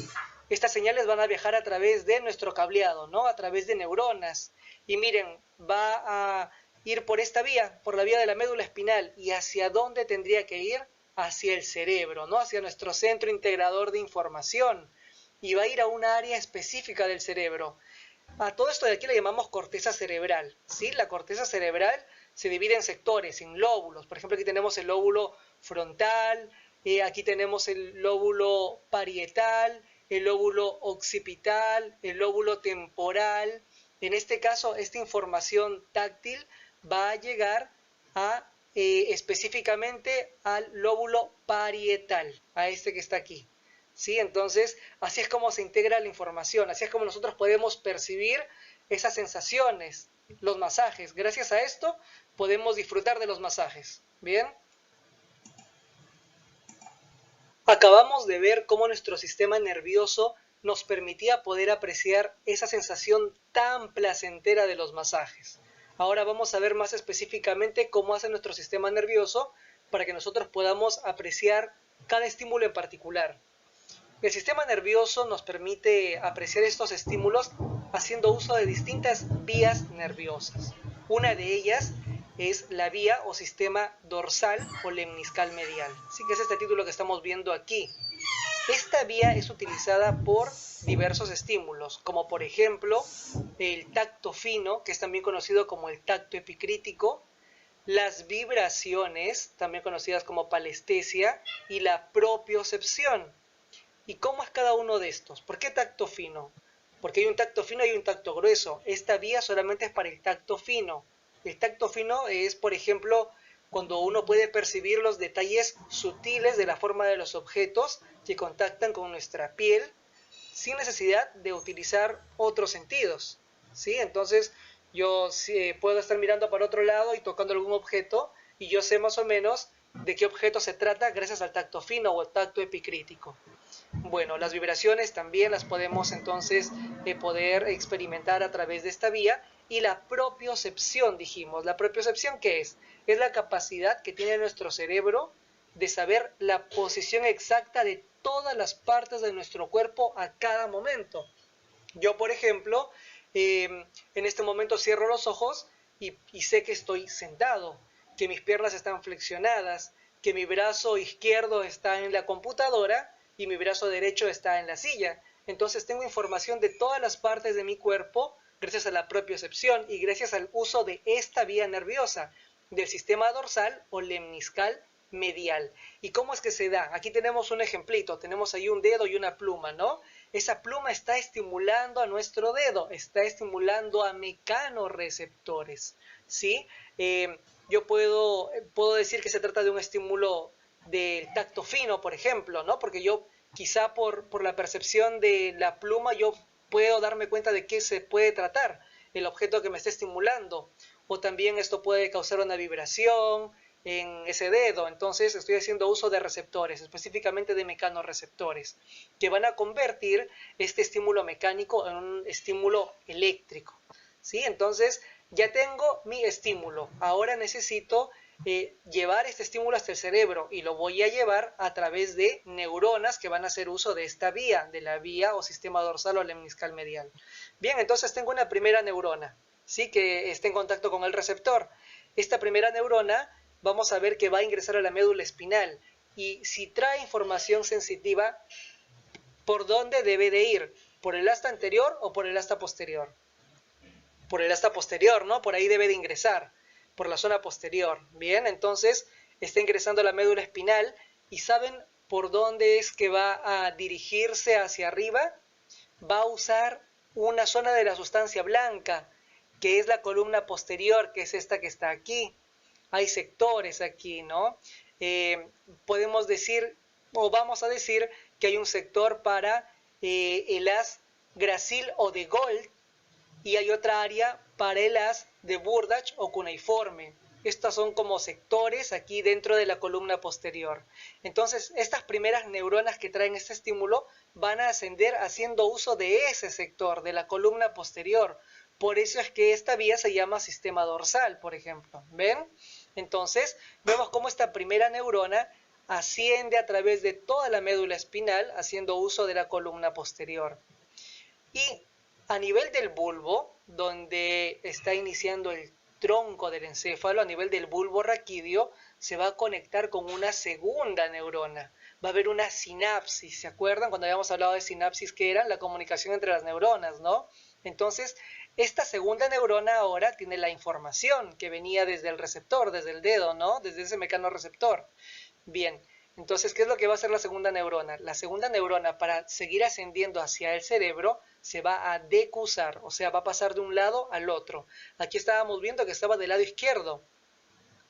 Estas señales van a viajar a través de nuestro cableado, ¿no? A través de neuronas. Y miren, va a ir por esta vía, por la vía de la médula espinal. ¿Y hacia dónde tendría que ir? Hacia el cerebro, ¿no? Hacia nuestro centro integrador de información. Y va a ir a una área específica del cerebro. A todo esto de aquí le llamamos corteza cerebral, ¿sí? La corteza cerebral se divide en sectores, en lóbulos. Por ejemplo, aquí tenemos el lóbulo frontal, aquí tenemos el lóbulo parietal, el lóbulo occipital, el lóbulo temporal. En este caso, esta información táctil va a llegar a específicamente al lóbulo parietal, a este que está aquí. ¿Sí? Entonces, así es como se integra la información, así es como nosotros podemos percibir esas sensaciones, los masajes. Gracias a esto podemos disfrutar de los masajes. ¿Bien? Acabamos de ver cómo nuestro sistema nervioso nos permitía poder apreciar esa sensación tan placentera de los masajes. Ahora vamos a ver más específicamente cómo hace nuestro sistema nervioso para que nosotros podamos apreciar cada estímulo en particular. El sistema nervioso nos permite apreciar estos estímulos haciendo uso de distintas vías nerviosas. Una de ellas es la vía o sistema dorsal o lemniscal medial. Así que es este título que estamos viendo aquí. Esta vía es utilizada por diversos estímulos, como por ejemplo el tacto fino, que es también conocido como el tacto epicrítico, las vibraciones, también conocidas como palestesia, y la propiocepción. ¿Y cómo es cada uno de estos? ¿Por qué tacto fino? Porque hay un tacto fino y un tacto grueso. Esta vía solamente es para el tacto fino. El tacto fino es, por ejemplo, cuando uno puede percibir los detalles sutiles de la forma de los objetos que contactan con nuestra piel sin necesidad de utilizar otros sentidos, ¿sí? Entonces yo puedo estar mirando para otro lado y tocando algún objeto y yo sé más o menos de qué objeto se trata gracias al tacto fino o al tacto epicrítico. Bueno, las vibraciones también las podemos entonces poder experimentar a través de esta vía. Y la propiocepción, dijimos, ¿la propiocepción qué es? Es la capacidad que tiene nuestro cerebro de saber la posición exacta de todas las partes de nuestro cuerpo a cada momento. Yo, por ejemplo, en este momento cierro los ojos y sé que estoy sentado, que mis piernas están flexionadas, que mi brazo izquierdo está en la computadora y mi brazo derecho está en la silla. Entonces tengo información de todas las partes de mi cuerpo gracias a la propiocepción y gracias al uso de esta vía nerviosa del sistema dorsal o lemniscal medial. ¿Y cómo es que se da? Aquí tenemos un ejemplito, tenemos ahí un dedo y una pluma, ¿no? Esa pluma está estimulando a nuestro dedo, está estimulando a mecanorreceptores, ¿sí? Yo puedo decir que se trata de un estímulo del tacto fino, por ejemplo, ¿no? Porque yo quizá por la percepción de la pluma yo puedo darme cuenta de qué se puede tratar el objeto que me está estimulando. O también esto puede causar una vibración en ese dedo. Entonces estoy haciendo uso de receptores, específicamente de mecanorreceptores, que van a convertir este estímulo mecánico en un estímulo eléctrico, ¿sí? Entonces ya tengo mi estímulo. Ahora necesito llevar este estímulo hasta el cerebro y lo voy a llevar a través de neuronas que van a hacer uso de esta vía, de la vía o sistema dorsal o lemniscal medial. Bien, entonces tengo una primera neurona, ¿sí? Que está en contacto con el receptor. Esta primera neurona vamos a ver que va a ingresar a la médula espinal y si trae información sensitiva, ¿por dónde debe de ir? ¿Por el asta anterior o por el asta posterior? Por el asta posterior, ¿no? Por ahí debe de ingresar, por la zona posterior. Bien, entonces está ingresando a la médula espinal y ¿saben por dónde es que va a dirigirse hacia arriba? Va a usar una zona de la sustancia blanca, que es la columna posterior, que es esta que está aquí. Hay sectores aquí, ¿no? Podemos decir, o vamos a decir, que hay un sector para el haz gracil o de Gold, y hay otra área para el haz de Burdach o cuneiforme. Estos son como sectores aquí dentro de la columna posterior. Entonces, estas primeras neuronas que traen este estímulo van a ascender haciendo uso de ese sector, de la columna posterior. Por eso es que esta vía se llama sistema dorsal, por ejemplo. ¿Ven? Entonces, vemos cómo esta primera neurona asciende a través de toda la médula espinal, haciendo uso de la columna posterior. Y a nivel del bulbo, donde está iniciando el tronco del encéfalo, a nivel del bulbo raquídeo, se va a conectar con una segunda neurona. Va a haber una sinapsis, ¿se acuerdan? Cuando habíamos hablado de sinapsis, ¿qué era? La comunicación entre las neuronas, ¿no? Entonces, esta segunda neurona ahora tiene la información que venía desde el receptor, desde el dedo, ¿no? Desde ese mecanorreceptor. Bien, entonces, ¿qué es lo que va a hacer la segunda neurona? La segunda neurona, para seguir ascendiendo hacia el cerebro, se va a decusar, o sea, va a pasar de un lado al otro. Aquí estábamos viendo que estaba del lado izquierdo.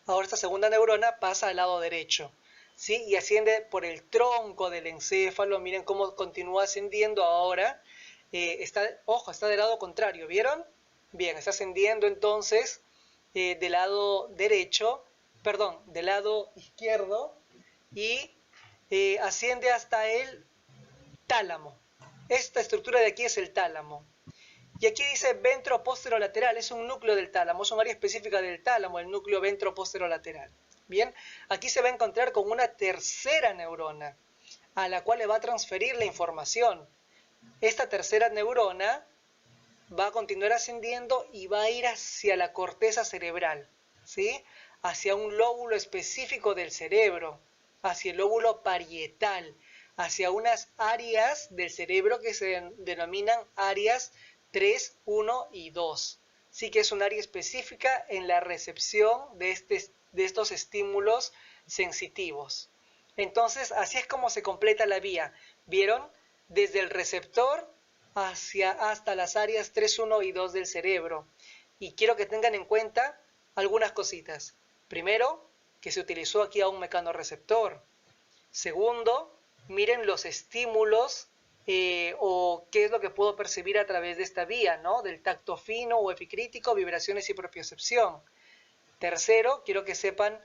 Ahora esta segunda neurona pasa al lado derecho, ¿sí? Y asciende por el tronco del encéfalo. Miren cómo continúa ascendiendo ahora. Ojo, está del lado contrario, ¿vieron? Bien, está ascendiendo entonces del lado derecho, perdón, del lado izquierdo y asciende hasta el tálamo. Esta estructura de aquí es el tálamo. Y aquí dice ventroposterolateral, es un núcleo del tálamo, es un área específica del tálamo, el núcleo ventroposterolateral. Bien, aquí se va a encontrar con una tercera neurona, a la cual le va a transferir la información. Esta tercera neurona va a continuar ascendiendo y va a ir hacia la corteza cerebral, ¿sí? Hacia un lóbulo específico del cerebro, hacia el lóbulo parietal, hacia unas áreas del cerebro que se denominan áreas 3, 1 y 2. Sí que es un área específica en la recepción de estos estímulos sensitivos. Entonces, así es como se completa la vía. ¿Vieron? Desde el receptor hasta las áreas 3, 1 y 2 del cerebro. Y quiero que tengan en cuenta algunas cositas. Primero, que se utilizó aquí a un mecanorreceptor. Segundo, miren los estímulos o qué es lo que puedo percibir a través de esta vía, ¿no? Del tacto fino o epicrítico, vibraciones y propiocepción. Tercero, quiero que sepan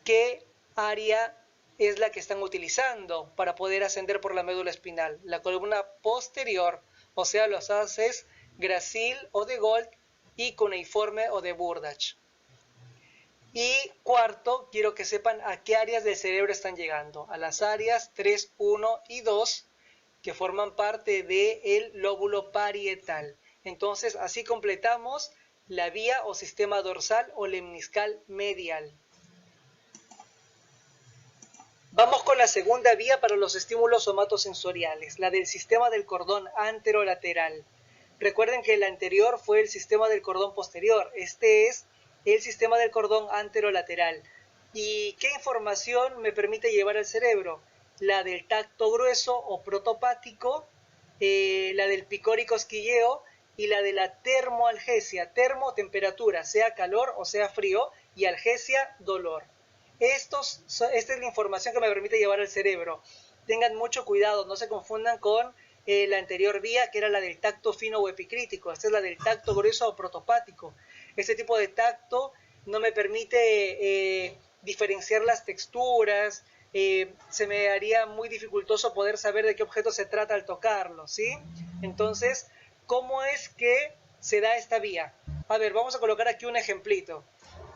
qué área es la que están utilizando para poder ascender por la médula espinal. La columna posterior, o sea, los haces Gracil o de Gold y cuneiforme o de Burdach. Y cuarto, quiero que sepan a qué áreas del cerebro están llegando. A las áreas 3, 1 y 2, que forman parte del lóbulo parietal. Entonces, así completamos la vía o sistema dorsal o lemniscal medial. Vamos con la segunda vía para los estímulos somatosensoriales, la del sistema del cordón anterolateral. Recuerden que el anterior fue el sistema del cordón posterior. Este es el sistema del cordón anterolateral. ¿Y qué información me permite llevar al cerebro? La del tacto grueso o protopático, la del picórico cosquilleo y la de la termoalgesia. Termo, temperatura, sea calor o sea frío, y algesia, dolor. Esta es la información que me permite llevar al cerebro. Tengan mucho cuidado, no se confundan con la anterior vía, que era la del tacto fino o epicrítico. Esta es la del tacto grueso o protopático. Este tipo de tacto no me permite diferenciar las texturas, se me haría muy dificultoso poder saber de qué objeto se trata al tocarlo, ¿sí? Entonces, ¿cómo es que se da esta vía? A ver, vamos a colocar aquí un ejemplito.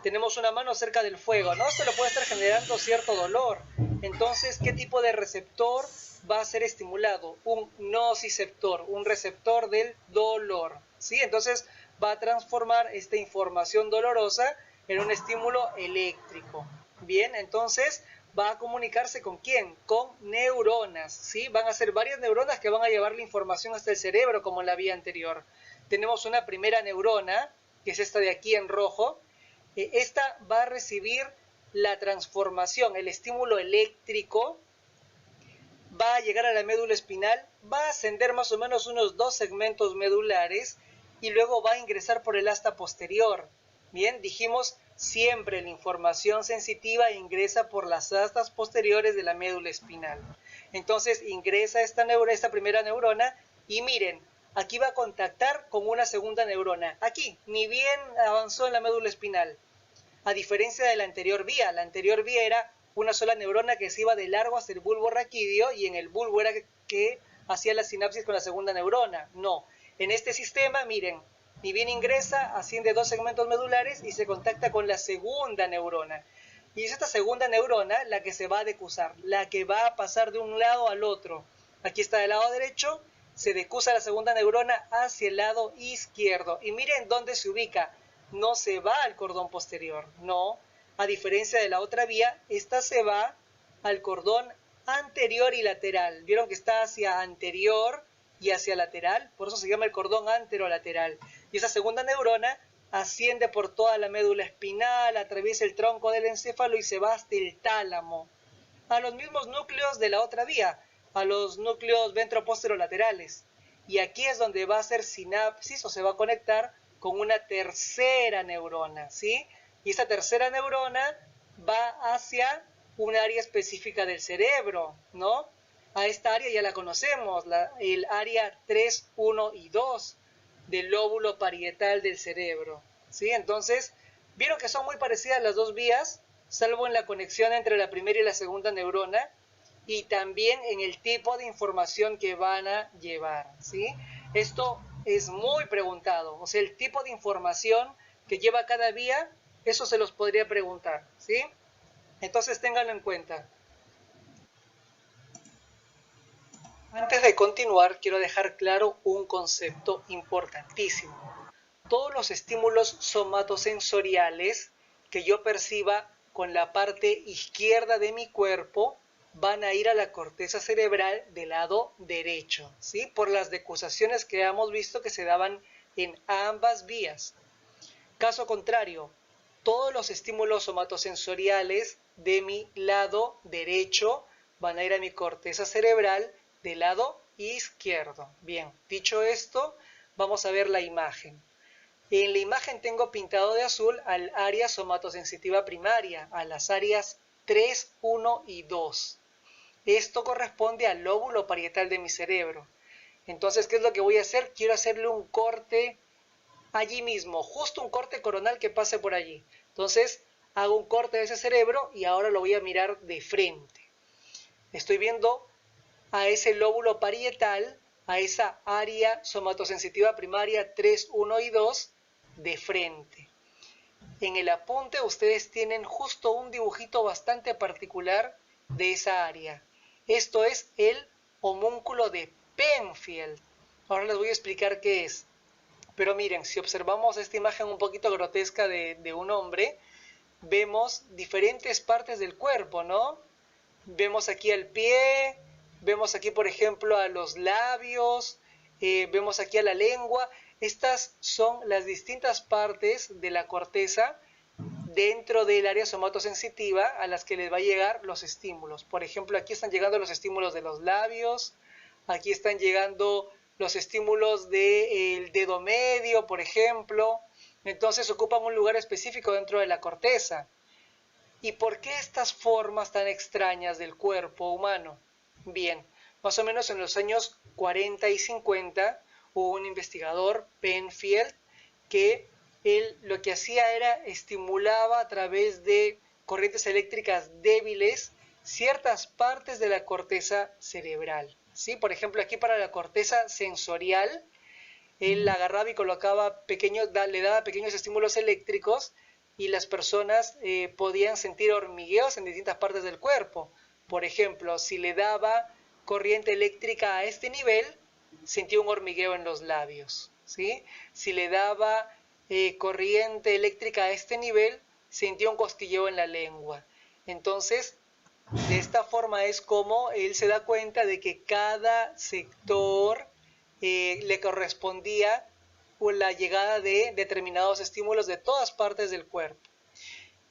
Tenemos una mano cerca del fuego, ¿no? Esto le puede estar generando cierto dolor. Entonces, ¿qué tipo de receptor va a ser estimulado? Un nociceptor, un receptor del dolor, ¿sí? Entonces, va a transformar esta información dolorosa en un estímulo eléctrico. Bien, entonces va a comunicarse ¿con quién? Con neuronas, ¿sí? Van a ser varias neuronas que van a llevar la información hasta el cerebro, como en la vía anterior. Tenemos una primera neurona, que es esta de aquí en rojo. Esta va a recibir la transformación, el estímulo eléctrico, va a llegar a la médula espinal, va a ascender más o menos unos 2 segmentos medulares y luego va a ingresar por el asta posterior. Bien, dijimos siempre la información sensitiva ingresa por las astas posteriores de la médula espinal. Entonces ingresa esta primera neurona y miren, aquí va a contactar con una segunda neurona. Aquí, ni bien avanzó en la médula espinal. A diferencia de la anterior vía era una sola neurona que se iba de largo hasta el bulbo raquídeo y en el bulbo era que hacía la sinapsis con la segunda neurona. No, en este sistema, miren, ni bien ingresa, asciende 2 segmentos medulares y se contacta con la segunda neurona. Y es esta segunda neurona la que se va a decusar, la que va a pasar de un lado al otro. Aquí está del lado derecho, se decusa la segunda neurona hacia el lado izquierdo. Y miren dónde se ubica. No se va al cordón posterior, no. A diferencia de la otra vía, esta se va al cordón anterior y lateral. Vieron que está hacia anterior y hacia lateral, por eso se llama el cordón anterolateral. Y esa segunda neurona asciende por toda la médula espinal, atraviesa el tronco del encéfalo y se va hasta el tálamo, a los mismos núcleos de la otra vía, a los núcleos ventroposterolaterales. Y aquí es donde va a hacer sinapsis o se va a conectar con una tercera neurona, ¿sí? Y esta tercera neurona va hacia un área específica del cerebro, ¿no? A esta área ya la conocemos, el área 3, 1 y 2 del lóbulo parietal del cerebro, ¿sí? Entonces, vieron que son muy parecidas las dos vías, salvo en la conexión entre la primera y la segunda neurona, y también en el tipo de información que van a llevar, ¿sí? Esto es muy preguntado, o sea, el tipo de información que lleva cada vía, eso se los podría preguntar, ¿sí? Entonces ténganlo en cuenta. Antes de continuar, quiero dejar claro un concepto importantísimo. Todos los estímulos somatosensoriales que yo perciba con la parte izquierda de mi cuerpo van a ir a la corteza cerebral del lado derecho, ¿sí? Por las decusaciones que hemos visto que se daban en ambas vías. Caso contrario, todos los estímulos somatosensoriales de mi lado derecho van a ir a mi corteza cerebral del lado izquierdo. Bien, dicho esto, vamos a ver la imagen. En la imagen tengo pintado de azul al área somatosensitiva primaria, a las áreas 3, 1 y 2. Esto corresponde al lóbulo parietal de mi cerebro. Entonces, ¿qué es lo que voy a hacer? Quiero hacerle un corte allí mismo, justo un corte coronal que pase por allí. Entonces, hago un corte de ese cerebro y ahora lo voy a mirar de frente. Estoy viendo a ese lóbulo parietal, a esa área somatosensitiva primaria 3, 1 y 2 de frente. En el apunte ustedes tienen justo un dibujito bastante particular de esa área. Esto es el homúnculo de Penfield. Ahora les voy a explicar qué es. Pero miren, si observamos esta imagen un poquito grotesca de un hombre, vemos diferentes partes del cuerpo, ¿no? Vemos aquí el pie, vemos aquí por ejemplo a los labios, vemos aquí a la lengua. Estas son las distintas partes de la corteza dentro del área somatosensitiva a las que les va a llegar los estímulos. Por ejemplo, aquí están llegando los estímulos de los labios, aquí están llegando los estímulos del dedo medio, por ejemplo. Entonces ocupan un lugar específico dentro de la corteza. ¿Y por qué estas formas tan extrañas del cuerpo humano? Bien, más o menos en los años 40 y 50 hubo un investigador, Penfield, que él lo que hacía era estimulaba a través de corrientes eléctricas débiles ciertas partes de la corteza cerebral. ¿Sí? Por ejemplo, aquí para la corteza sensorial, él agarraba y colocaba le daba pequeños estímulos eléctricos y las personas podían sentir hormigueos en distintas partes del cuerpo. Por ejemplo, si le daba corriente eléctrica a este nivel, sentía un hormigueo en los labios, ¿sí? Si le daba corriente eléctrica a este nivel, sentía un cosquilleo en la lengua. Entonces, de esta forma es como él se da cuenta de que cada sector le correspondía la llegada de determinados estímulos de todas partes del cuerpo.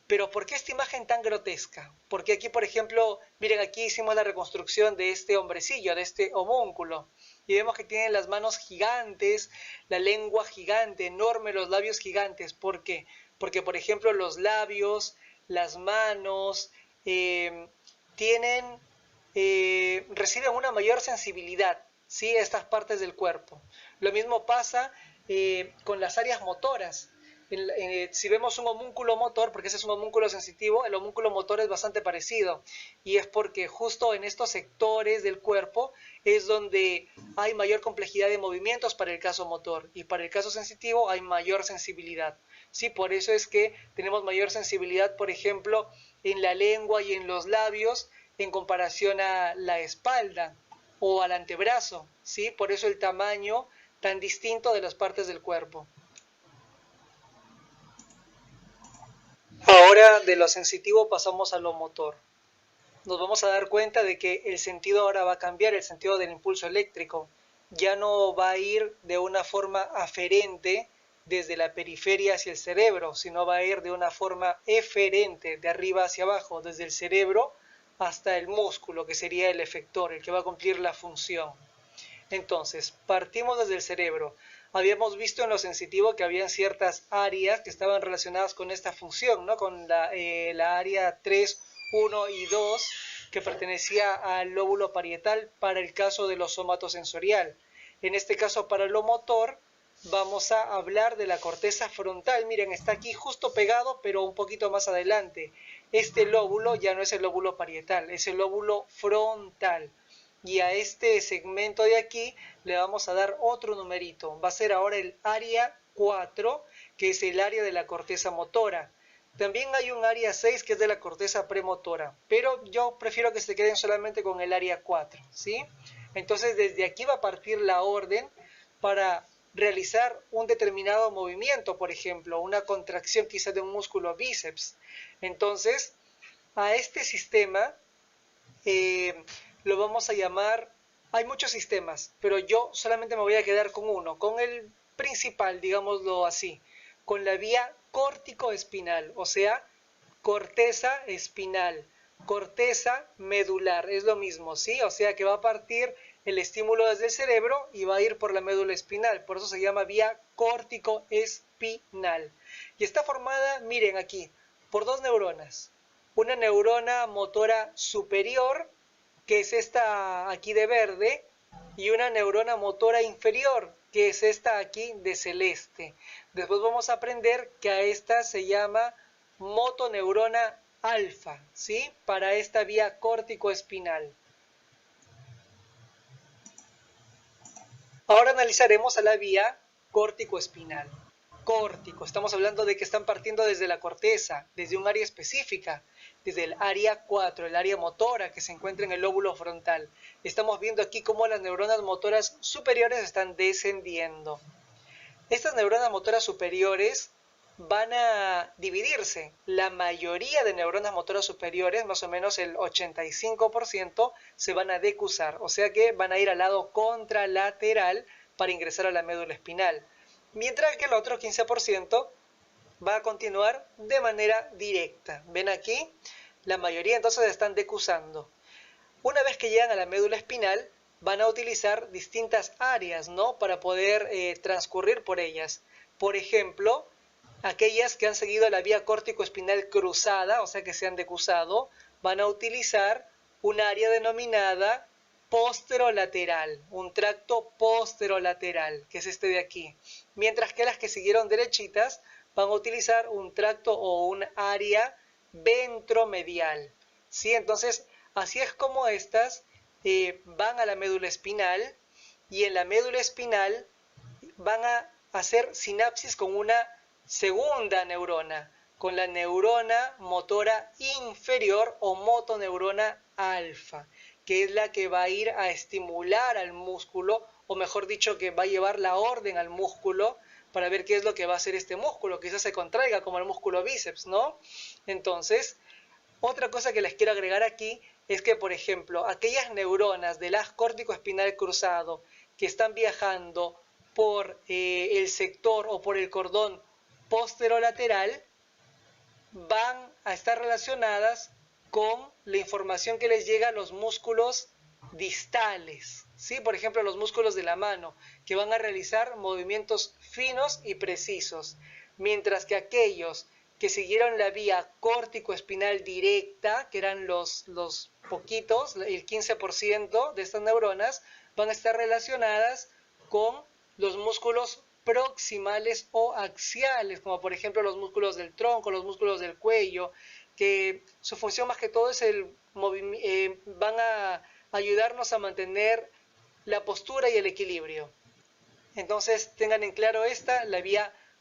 Pero ¿por qué esta imagen tan grotesca? Porque aquí, por ejemplo, miren, aquí hicimos la reconstrucción de este hombrecillo, de este homúnculo. Y vemos que tiene las manos gigantes, la lengua gigante, enorme, los labios gigantes. ¿Por qué? Porque, por ejemplo, los labios, las manos, reciben una mayor sensibilidad, ¿sí? Estas partes del cuerpo. Lo mismo pasa con las áreas motoras. Si vemos un homúnculo motor, porque ese es un homúnculo sensitivo, el homúnculo motor es bastante parecido, y es porque justo en estos sectores del cuerpo es donde hay mayor complejidad de movimientos para el caso motor, y para el caso sensitivo hay mayor sensibilidad. Sí, por eso es que tenemos mayor sensibilidad, por ejemplo, en la lengua y en los labios en comparación a la espalda o al antebrazo, ¿sí? Por eso el tamaño tan distinto de las partes del cuerpo. Ahora de lo sensitivo pasamos a lo motor. Nos vamos a dar cuenta de que el sentido ahora va a cambiar, el sentido del impulso eléctrico. Ya no va a ir de una forma aferente desde la periferia hacia el cerebro, sino va a ir de una forma eferente, de arriba hacia abajo, desde el cerebro hasta el músculo, que sería el efector, el que va a cumplir la función. Entonces, partimos desde el cerebro. Habíamos visto en lo sensitivo que habían ciertas áreas que estaban relacionadas con esta función, ¿no? Con la área 3, 1 y 2, que pertenecía al lóbulo parietal para el caso de lo somatosensorial. En este caso, para lo motor, vamos a hablar de la corteza frontal. Miren, está aquí justo pegado, pero un poquito más adelante. Este lóbulo ya no es el lóbulo parietal, es el lóbulo frontal. Y a este segmento de aquí le vamos a dar otro numerito. Va a ser ahora el área 4, que es el área de la corteza motora. También hay un área 6 que es de la corteza premotora, pero yo prefiero que se queden solamente con el área 4, ¿sí? Entonces desde aquí va a partir la orden para realizar un determinado movimiento, por ejemplo, una contracción quizá de un músculo bíceps. Entonces, a este sistema lo vamos a llamar, hay muchos sistemas, pero yo solamente me voy a quedar con uno, con el principal, digámoslo así, con la vía córtico-espinal, o sea, corteza espinal, corteza medular, es lo mismo, ¿sí? O sea que va a partir el estímulo desde el cerebro y va a ir por la médula espinal, por eso se llama vía córtico-espinal. espinal. Y está formada, miren aquí, por dos neuronas. Una neurona motora superior, que es esta aquí de verde, y una neurona motora inferior, que es esta aquí de celeste. Después vamos a aprender que a esta se llama motoneurona alfa, ¿sí? Para esta vía córtico-espinal. Ahora analizaremos a la vía córtico-espinal. Córtico, estamos hablando de que están partiendo desde la corteza, desde un área específica, desde el área 4, el área motora que se encuentra en el lóbulo frontal. Estamos viendo aquí cómo las neuronas motoras superiores están descendiendo. Estas neuronas motoras superiores van a dividirse. La mayoría de neuronas motoras superiores, más o menos el 85%, se van a decusar, o sea que van a ir al lado contralateral para ingresar a la médula espinal. Mientras que el otro 15% va a continuar de manera directa. ¿Ven aquí? La mayoría entonces están decusando. Una vez que llegan a la médula espinal, van a utilizar distintas áreas, ¿no? Para poder transcurrir por ellas. Por ejemplo, aquellas que han seguido la vía córtico-espinal cruzada, o sea que se han decusado, van a utilizar un área denominada posterolateral, un tracto posterolateral, que es este de aquí. Mientras que las que siguieron derechitas van a utilizar un tracto o un área ventromedial, ¿sí? Entonces, así es como estas van a la médula espinal, y en la médula espinal van a hacer sinapsis con una segunda neurona, con la neurona motora inferior o motoneurona alfa, que es la que va a ir a estimular al músculo, o mejor dicho, que va a llevar la orden al músculo para ver qué es lo que va a hacer este músculo, quizás se contraiga como el músculo bíceps, ¿no? Entonces, otra cosa que les quiero agregar aquí es que, por ejemplo, aquellas neuronas del haz córtico-espinal cruzado que están viajando por el sector o por el cordón posterolateral van a estar relacionadas con la información que les llega a los músculos distales, ¿sí? Por ejemplo, los músculos de la mano, que van a realizar movimientos finos y precisos, mientras que aquellos que siguieron la vía córtico-espinal directa, que eran los poquitos, el 15% de estas neuronas, van a estar relacionadas con los músculos proximales o axiales, como por ejemplo los músculos del tronco, los músculos del cuello, que su función más que todo es van a ayudarnos a mantener la postura y el equilibrio. Entonces tengan en claro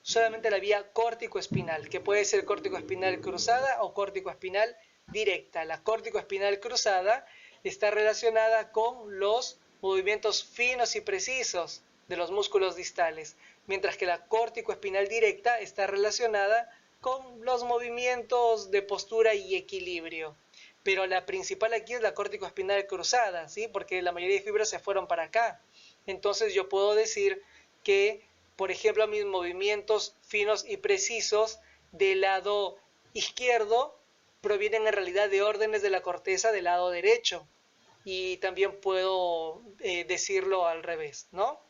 solamente la vía córtico-espinal, que puede ser córtico-espinal cruzada o córtico-espinal directa. La córtico-espinal cruzada está relacionada con los movimientos finos y precisos de los músculos distales, mientras que la córtico-espinal directa está relacionada con los movimientos de postura y equilibrio. Pero la principal aquí es la córtico-espinal cruzada, ¿sí? Porque la mayoría de fibras se fueron para acá. Entonces yo puedo decir que, por ejemplo, mis movimientos finos y precisos del lado izquierdo provienen en realidad de órdenes de la corteza del lado derecho. Y también puedo decirlo al revés, ¿no?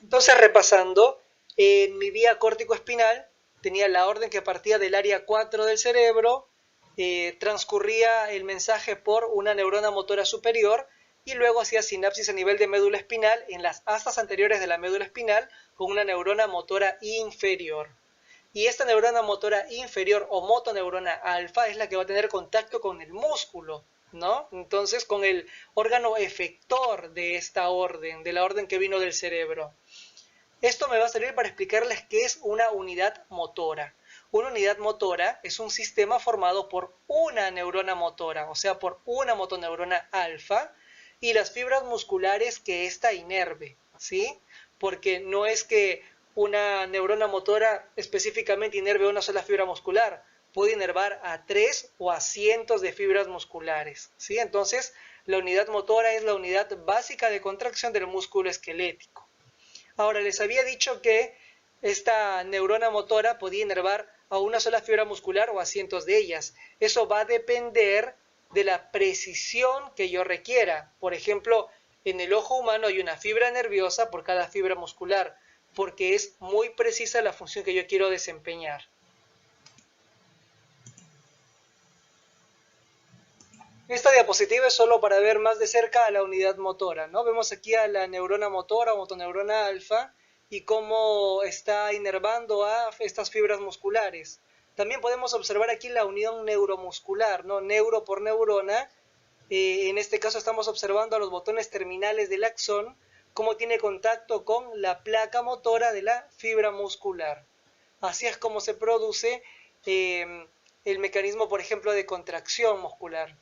Entonces, repasando, en mi vía córtico-espinal tenía la orden que partía del área 4 del cerebro, transcurría el mensaje por una neurona motora superior y luego hacía sinapsis a nivel de médula espinal en las astas anteriores de la médula espinal con una neurona motora inferior. Y esta neurona motora inferior o motoneurona alfa es la que va a tener contacto con el músculo, ¿no? Entonces, con el órgano efector de esta orden, de la orden que vino del cerebro. Esto me va a servir para explicarles qué es una unidad motora. Una unidad motora es un sistema formado por una neurona motora, o sea, por una motoneurona alfa, y las fibras musculares que ésta inerve, ¿sí? Porque no es que una neurona motora específicamente inerve una sola fibra muscular, puede inervar a 3 o a cientos de fibras musculares, ¿sí? Entonces, la unidad motora es la unidad básica de contracción del músculo esquelético. Ahora, les había dicho que esta neurona motora podía inervar a una sola fibra muscular o a cientos de ellas. Eso va a depender de la precisión que yo requiera. Por ejemplo, En el ojo humano hay una fibra nerviosa por cada fibra muscular, porque es muy precisa la función que yo quiero desempeñar. Esta diapositiva es solo para ver más de cerca a la unidad motora, ¿no? Vemos aquí a la neurona motora o motoneurona alfa y cómo está inervando a estas fibras musculares. También podemos observar aquí la unión neuromuscular, ¿no? Neuro por neurona. En este caso estamos observando a los botones terminales del axón, cómo tiene contacto con la placa motora de la fibra muscular. Así es como se produce el mecanismo, por ejemplo, de contracción muscular.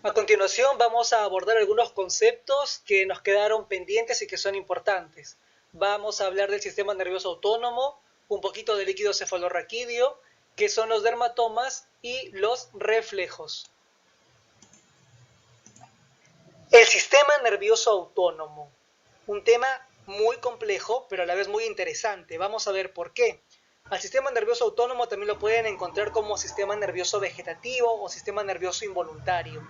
A continuación vamos a abordar algunos conceptos que nos quedaron pendientes y que son importantes. Vamos a hablar del sistema nervioso autónomo, un poquito del líquido cefalorraquídeo, que son los dermatomas y los reflejos. El sistema nervioso autónomo, un tema muy complejo, pero a la vez muy interesante. Vamos a ver por qué. Al sistema nervioso autónomo también lo pueden encontrar como sistema nervioso vegetativo o sistema nervioso involuntario.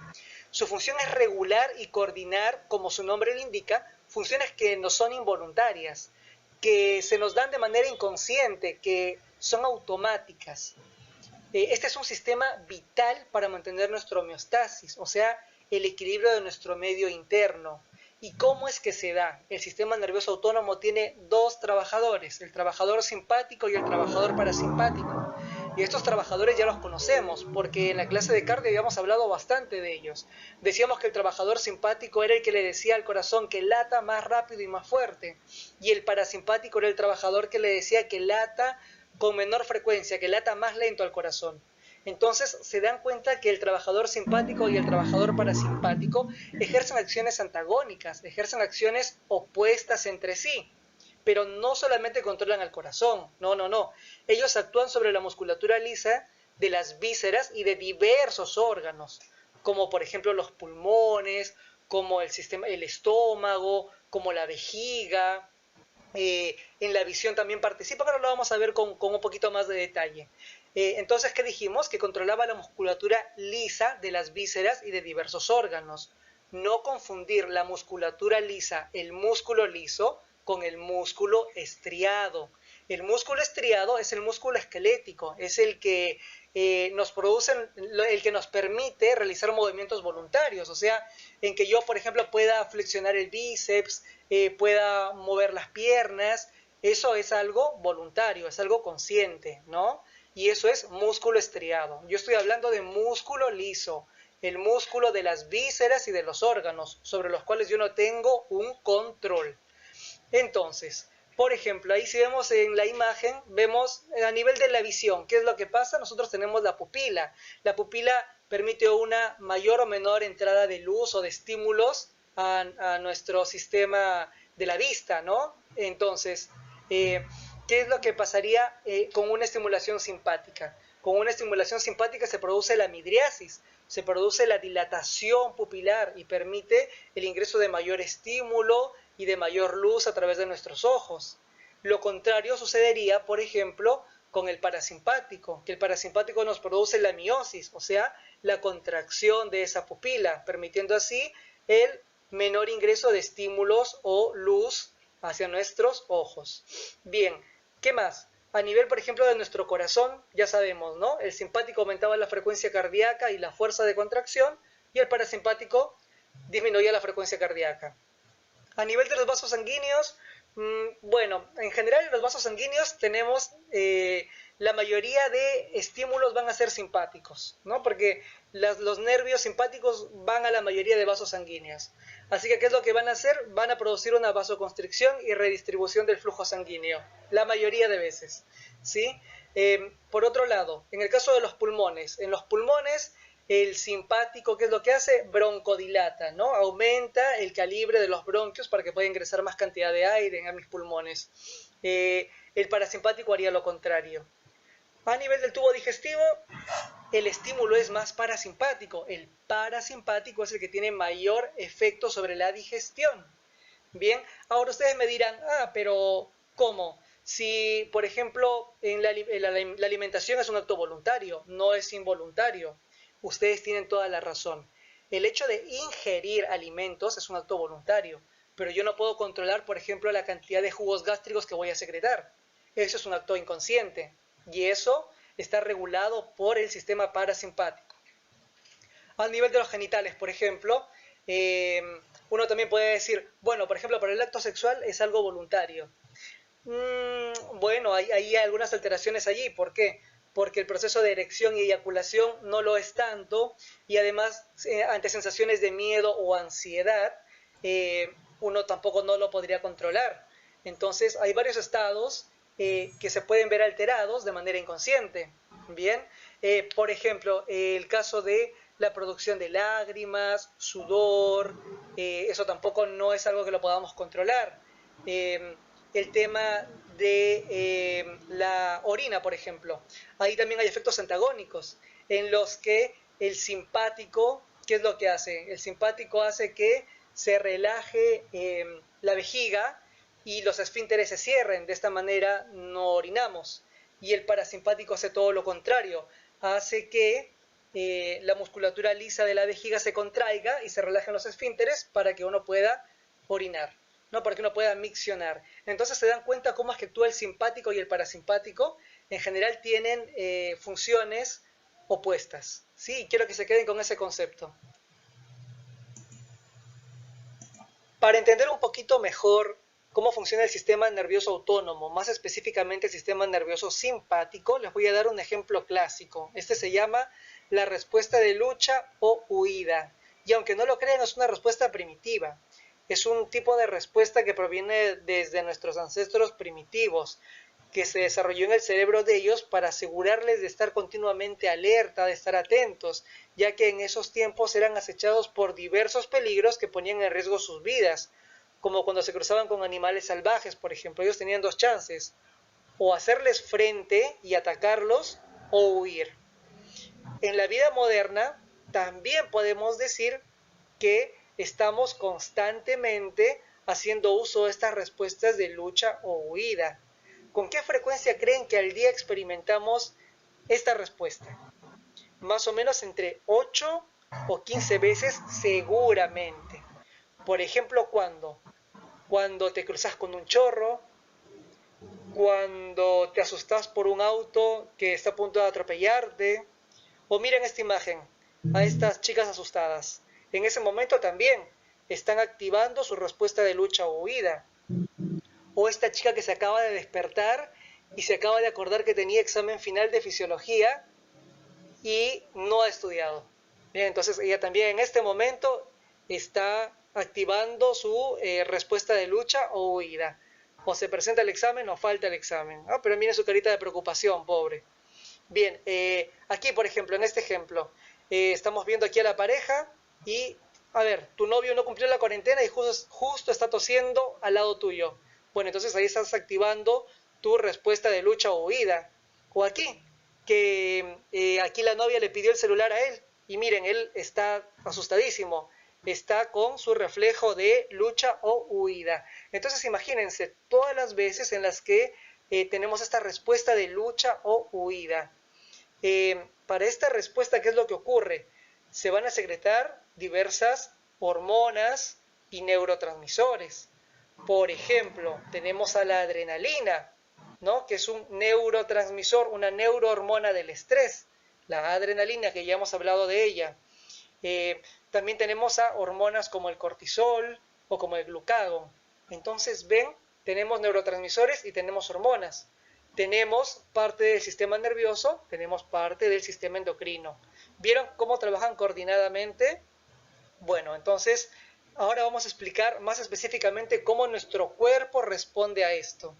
Su función es regular y coordinar, como su nombre lo indica, funciones que no son involuntarias, que se nos dan de manera inconsciente, que son automáticas. Este es un sistema vital para mantener nuestra homeostasis, o sea, el equilibrio de nuestro medio interno. ¿Y cómo es que se da? El sistema nervioso autónomo tiene dos trabajadores, el trabajador simpático y el trabajador parasimpático. Y estos trabajadores ya los conocemos, porque en la clase de cardio habíamos hablado bastante de ellos. Decíamos que el trabajador simpático era el que le decía al corazón que lata más rápido y más fuerte, y el parasimpático era el trabajador que le decía que lata con menor frecuencia, que lata más lento al corazón. Entonces se dan cuenta que el trabajador simpático y el trabajador parasimpático ejercen acciones antagónicas, ejercen acciones opuestas entre sí, pero no solamente controlan al corazón, no. Ellos actúan sobre la musculatura lisa de las vísceras y de diversos órganos, como por ejemplo los pulmones, como el estómago, como la vejiga. En la visión también participa, pero lo vamos a ver con un poquito más de detalle. Entonces, ¿qué dijimos? Que controlaba la musculatura lisa de las vísceras y de diversos órganos. No confundir la musculatura lisa, el músculo liso, con el músculo estriado. El músculo estriado es el músculo esquelético, es el que nos produce, el que nos permite realizar movimientos voluntarios, o sea, en que yo, por ejemplo, pueda flexionar el bíceps, pueda mover las piernas. Eso es algo voluntario, es algo consciente, ¿no? Y eso es músculo estriado. Yo estoy hablando de músculo liso, el músculo de las vísceras y de los órganos, sobre los cuales yo no tengo un control. Entonces, por ejemplo, ahí si vemos en la imagen, vemos a nivel de la visión, ¿qué es lo que pasa? Nosotros tenemos la pupila. La pupila permite una mayor o menor entrada de luz o de estímulos a nuestro sistema de la vista, ¿no? Entonces, ¿qué es lo que pasaría con una estimulación simpática? Con una estimulación simpática se produce la midriasis, se produce la dilatación pupilar y permite el ingreso de mayor estímulo y de mayor luz a través de nuestros ojos. Lo contrario sucedería, por ejemplo, con el parasimpático, que el parasimpático nos produce la miosis, o sea, la contracción de esa pupila, permitiendo así el menor ingreso de estímulos o luz hacia nuestros ojos. Bien, ¿qué más? A nivel, por ejemplo, de nuestro corazón, ya sabemos, ¿no? El simpático aumentaba la frecuencia cardíaca y la fuerza de contracción, y el parasimpático disminuía la frecuencia cardíaca. A nivel de los vasos sanguíneos, bueno, en general en los vasos sanguíneos tenemos la mayoría de estímulos van a ser simpáticos, ¿no? Porque los nervios simpáticos van a la mayoría de vasos sanguíneos. Así que, ¿qué es lo que van a hacer? Van a producir una vasoconstricción y redistribución del flujo sanguíneo, la mayoría de veces, ¿sí? Por otro lado, en el caso de los pulmones, en los pulmones el simpático, ¿qué es lo que hace? Broncodilata, ¿no? Aumenta el calibre de los bronquios para que pueda ingresar más cantidad de aire a mis pulmones. El parasimpático haría lo contrario. A nivel del tubo digestivo, el estímulo es más parasimpático. El parasimpático es el que tiene mayor efecto sobre la digestión. Bien, ahora ustedes me dirán, pero ¿cómo? Si, por ejemplo, la alimentación es un acto voluntario, no es involuntario. Ustedes tienen toda la razón. El hecho de ingerir alimentos es un acto voluntario, pero yo no puedo controlar, por ejemplo, la cantidad de jugos gástricos que voy a secretar. Eso es un acto inconsciente y eso está regulado por el sistema parasimpático. A nivel de los genitales, por ejemplo, uno también puede decir, bueno, por ejemplo, para el acto sexual es algo voluntario. Bueno, hay algunas alteraciones allí. ¿Por qué? Porque el proceso de erección y eyaculación no lo es tanto y además ante sensaciones de miedo o ansiedad uno tampoco no lo podría controlar. Entonces hay varios estados que se pueden ver alterados de manera inconsciente. Bien, por ejemplo, el caso de la producción de lágrimas, sudor, eso tampoco no es algo que lo podamos controlar. El tema de la orina, por ejemplo. Ahí también hay efectos antagónicos, en los que el simpático, ¿qué es lo que hace? El simpático hace que se relaje la vejiga y los esfínteres se cierren, de esta manera no orinamos. Y el parasimpático hace todo lo contrario, hace que la musculatura lisa de la vejiga se contraiga y se relajen los esfínteres para que uno pueda orinar, ¿no? Para que uno pueda miccionar. Entonces se dan cuenta cómo es que actúa el simpático y el parasimpático. En general tienen funciones opuestas. Sí, quiero que se queden con ese concepto. Para entender un poquito mejor cómo funciona el sistema nervioso autónomo, más específicamente el sistema nervioso simpático, les voy a dar un ejemplo clásico. Este se llama la respuesta de lucha o huida. Y aunque no lo crean, es una respuesta primitiva. Es un tipo de respuesta que proviene desde nuestros ancestros primitivos, que se desarrolló en el cerebro de ellos para asegurarles de estar continuamente alerta, de estar atentos, ya que en esos tiempos eran acechados por diversos peligros que ponían en riesgo sus vidas, como cuando se cruzaban con animales salvajes, por ejemplo. Ellos tenían dos chances, o hacerles frente y atacarlos, o huir. En la vida moderna también podemos decir que estamos constantemente haciendo uso de estas respuestas de lucha o huida. ¿Con qué frecuencia creen que al día experimentamos esta respuesta? Más o menos entre 8 o 15 veces seguramente. Por ejemplo, cuando te cruzas con un chorro, cuando te asustas por un auto que está a punto de atropellarte, o miren esta imagen, a estas chicas asustadas. En ese momento también están activando su respuesta de lucha o huida. O esta chica que se acaba de despertar y se acaba de acordar que tenía examen final de fisiología y no ha estudiado. Bien, entonces ella también en este momento está activando su respuesta de lucha o huida. O se presenta el examen o falta el examen. Ah, pero miren su carita de preocupación, pobre. Bien, aquí por ejemplo, en este ejemplo, estamos viendo aquí a la pareja y, a ver, tu novio no cumplió la cuarentena y justo está tosiendo al lado tuyo. Bueno, entonces ahí estás activando tu respuesta de lucha o huida. O aquí, que aquí la novia le pidió el celular a él y miren, él está asustadísimo, está con su reflejo de lucha o huida. Entonces imagínense todas las veces en las que tenemos esta respuesta de lucha o huida. Para esta respuesta, ¿qué es lo que ocurre? Se van a secretar diversas hormonas y neurotransmisores. Por ejemplo, tenemos a la adrenalina, ¿no? Que es un neurotransmisor, una neurohormona del estrés. La adrenalina, que ya hemos hablado de ella. También tenemos a hormonas como el cortisol o como el glucagón. Entonces, ven, tenemos neurotransmisores y tenemos hormonas. Tenemos parte del sistema nervioso, tenemos parte del sistema endocrino. ¿Vieron cómo trabajan coordinadamente? Bueno, entonces ahora vamos a explicar más específicamente cómo nuestro cuerpo responde a esto.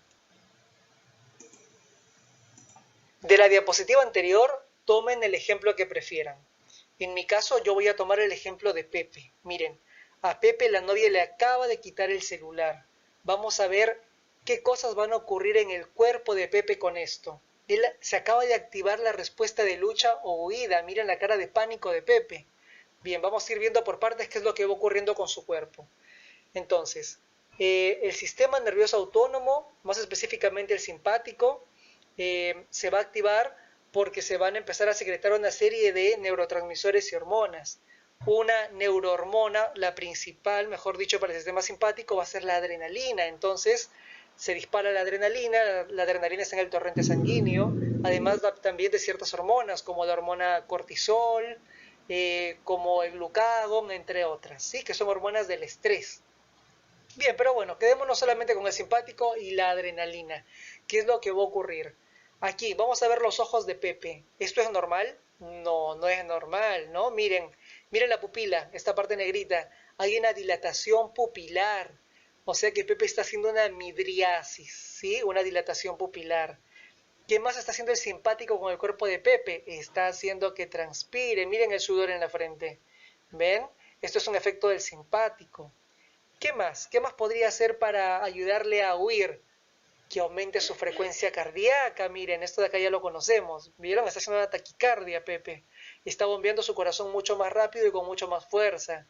De la diapositiva anterior, tomen el ejemplo que prefieran. En mi caso, yo voy a tomar el ejemplo de Pepe. Miren, a Pepe la novia le acaba de quitar el celular. Vamos a ver qué cosas van a ocurrir en el cuerpo de Pepe con esto. Él se acaba de activar la respuesta de lucha o huida. Miren la cara de pánico de Pepe. Bien, vamos a ir viendo por partes qué es lo que va ocurriendo con su cuerpo. Entonces, el sistema nervioso autónomo, más específicamente el simpático, se va a activar porque se van a empezar a secretar una serie de neurotransmisores y hormonas. una neurohormona, la principal, mejor dicho, para el sistema simpático va a ser la adrenalina. Entonces se dispara la adrenalina está en el torrente sanguíneo, además también de ciertas hormonas como la hormona cortisol, como el glucagón, entre otras, ¿sí? Que son hormonas del estrés. Bien, pero bueno, quedémonos solamente con el simpático y la adrenalina. ¿Qué es lo que va a ocurrir? Aquí, vamos a ver los ojos de Pepe. ¿Esto es normal? No, no es normal, ¿no? Miren, miren la pupila, esta parte negrita. Hay una dilatación pupilar. O sea que Pepe está haciendo una midriasis, ¿sí? Una dilatación pupilar. ¿Qué más está haciendo el simpático con el cuerpo de Pepe? Está haciendo que transpire. Miren el sudor en la frente. ¿Ven? Esto es un efecto del simpático. ¿Qué más? ¿Qué más podría hacer para ayudarle a huir? Que aumente su frecuencia cardíaca. Miren, esto de acá ya lo conocemos. ¿Vieron? Está haciendo una taquicardia, Pepe. Está bombeando su corazón mucho más rápido y con mucho más fuerza.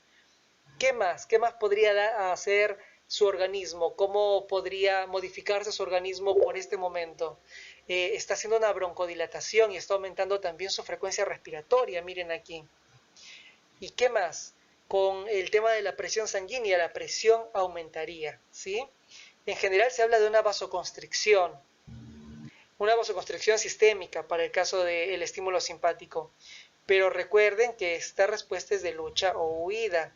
¿Qué más? ¿Qué más podría hacer su organismo? ¿Cómo podría modificarse su organismo por este momento? Está haciendo una broncodilatación y está aumentando también su frecuencia respiratoria. Miren aquí. ¿Y qué más? Con el tema de la presión sanguínea, la presión aumentaría, ¿sí? En general se habla de una vasoconstricción sistémica para el caso del estímulo simpático. Pero recuerden que esta respuesta es de lucha o huida.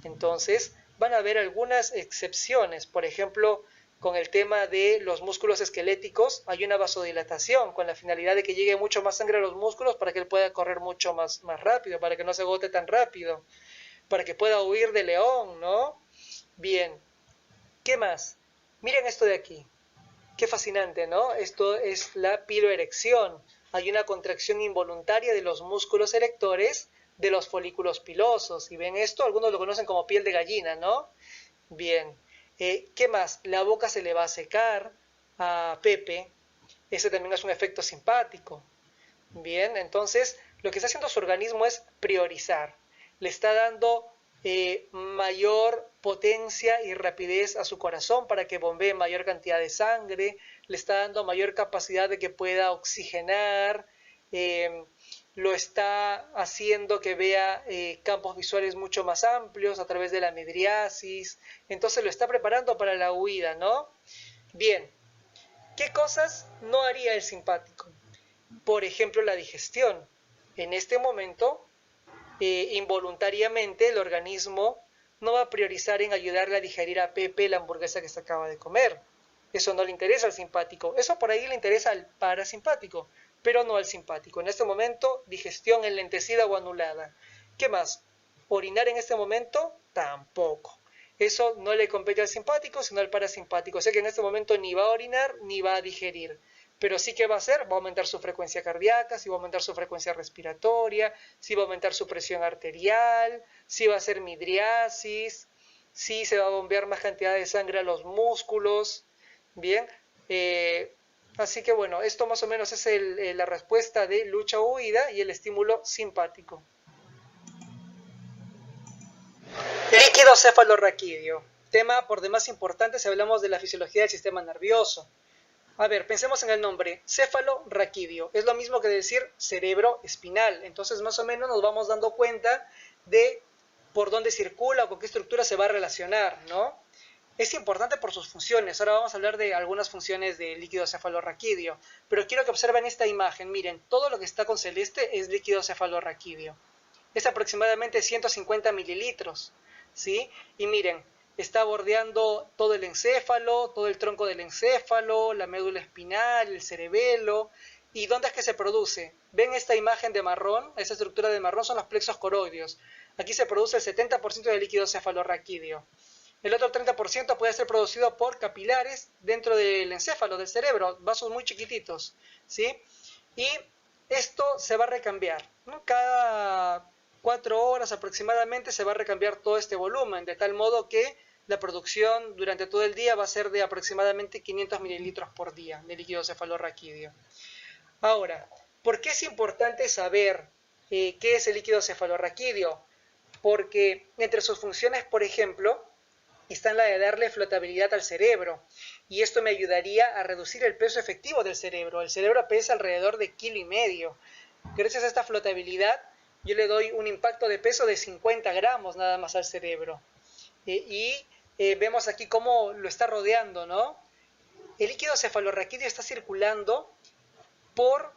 Entonces, van a haber algunas excepciones. Por ejemplo, con el tema de los músculos esqueléticos, hay una vasodilatación con la finalidad de que llegue mucho más sangre a los músculos para que él pueda correr mucho más rápido, para que no se agote tan rápido, para que pueda huir de león, ¿no? Bien, ¿qué más? Miren esto de aquí. Qué fascinante, ¿no? Esto es la piloerección. Hay una contracción involuntaria de los músculos erectores de los folículos pilosos. ¿Y ven esto? Algunos lo conocen como piel de gallina, ¿no? Bien. ¿Qué más? La boca se le va a secar a Pepe. Ese también es un efecto simpático. Bien, entonces lo que está haciendo su organismo es priorizar. Le está dando mayor potencia y rapidez a su corazón para que bombee mayor cantidad de sangre, le está dando mayor capacidad de que pueda oxigenar, lo está haciendo que vea campos visuales mucho más amplios a través de la midriasis, entonces lo está preparando para la huida, ¿no? Bien, ¿qué cosas no haría el simpático? Por ejemplo, la digestión. En este momento involuntariamente el organismo no va a priorizar en ayudarle a digerir a Pepe la hamburguesa que se acaba de comer. Eso no le interesa al simpático. Eso por ahí le interesa al parasimpático, pero no al simpático. En este momento, digestión enlentecida o anulada. ¿Qué más? Orinar en este momento, tampoco. Eso no le compete al simpático, sino al parasimpático. O sea que en este momento ni va a orinar ni va a digerir. Pero sí que va a hacer, va a aumentar su frecuencia cardíaca, sí va a aumentar su frecuencia respiratoria, sí va a aumentar su presión arterial, sí va a hacer midriasis, sí se va a bombear más cantidad de sangre a los músculos. Bien, así que bueno, esto más o menos es la respuesta de lucha o huida y el estímulo simpático. Líquido cefalorraquídeo. Tema por demás importante si hablamos de la fisiología del sistema nervioso. A ver, pensemos en el nombre, cefalorraquídeo. Es lo mismo que decir cerebro espinal. Entonces, más o menos nos vamos dando cuenta de por dónde circula o con qué estructura se va a relacionar, ¿no? Es importante por sus funciones. Ahora vamos a hablar de algunas funciones del líquido cefalorraquídeo. Pero quiero que observen esta imagen. Miren, todo lo que está con celeste es líquido cefalorraquídeo. Es aproximadamente 150 mililitros, ¿sí? Y miren, está bordeando todo el encéfalo, todo el tronco del encéfalo, la médula espinal, el cerebelo. ¿Y dónde es que se produce? ¿Ven esta imagen de marrón? Esa estructura de marrón son los plexos coroideos. Aquí se produce el 70% del líquido cefalorraquídeo. El otro 30% puede ser producido por capilares dentro del encéfalo, del cerebro, vasos muy chiquititos, ¿sí? Y esto se va a recambiar, ¿no? Cada 4 horas aproximadamente se va a recambiar todo este volumen, de tal modo que la producción durante todo el día va a ser de aproximadamente 500 mililitros por día de líquido cefalorraquídeo. Ahora, ¿por qué es importante saber qué es el líquido cefalorraquídeo? Porque entre sus funciones, por ejemplo, está en la de darle flotabilidad al cerebro, y esto me ayudaría a reducir el peso efectivo del cerebro. El cerebro pesa alrededor de 1,5 kilos. Gracias a esta flotabilidad yo le doy un impacto de peso de 50 gramos nada más al cerebro. Vemos aquí cómo lo está rodeando, ¿no? El líquido cefalorraquídeo está circulando por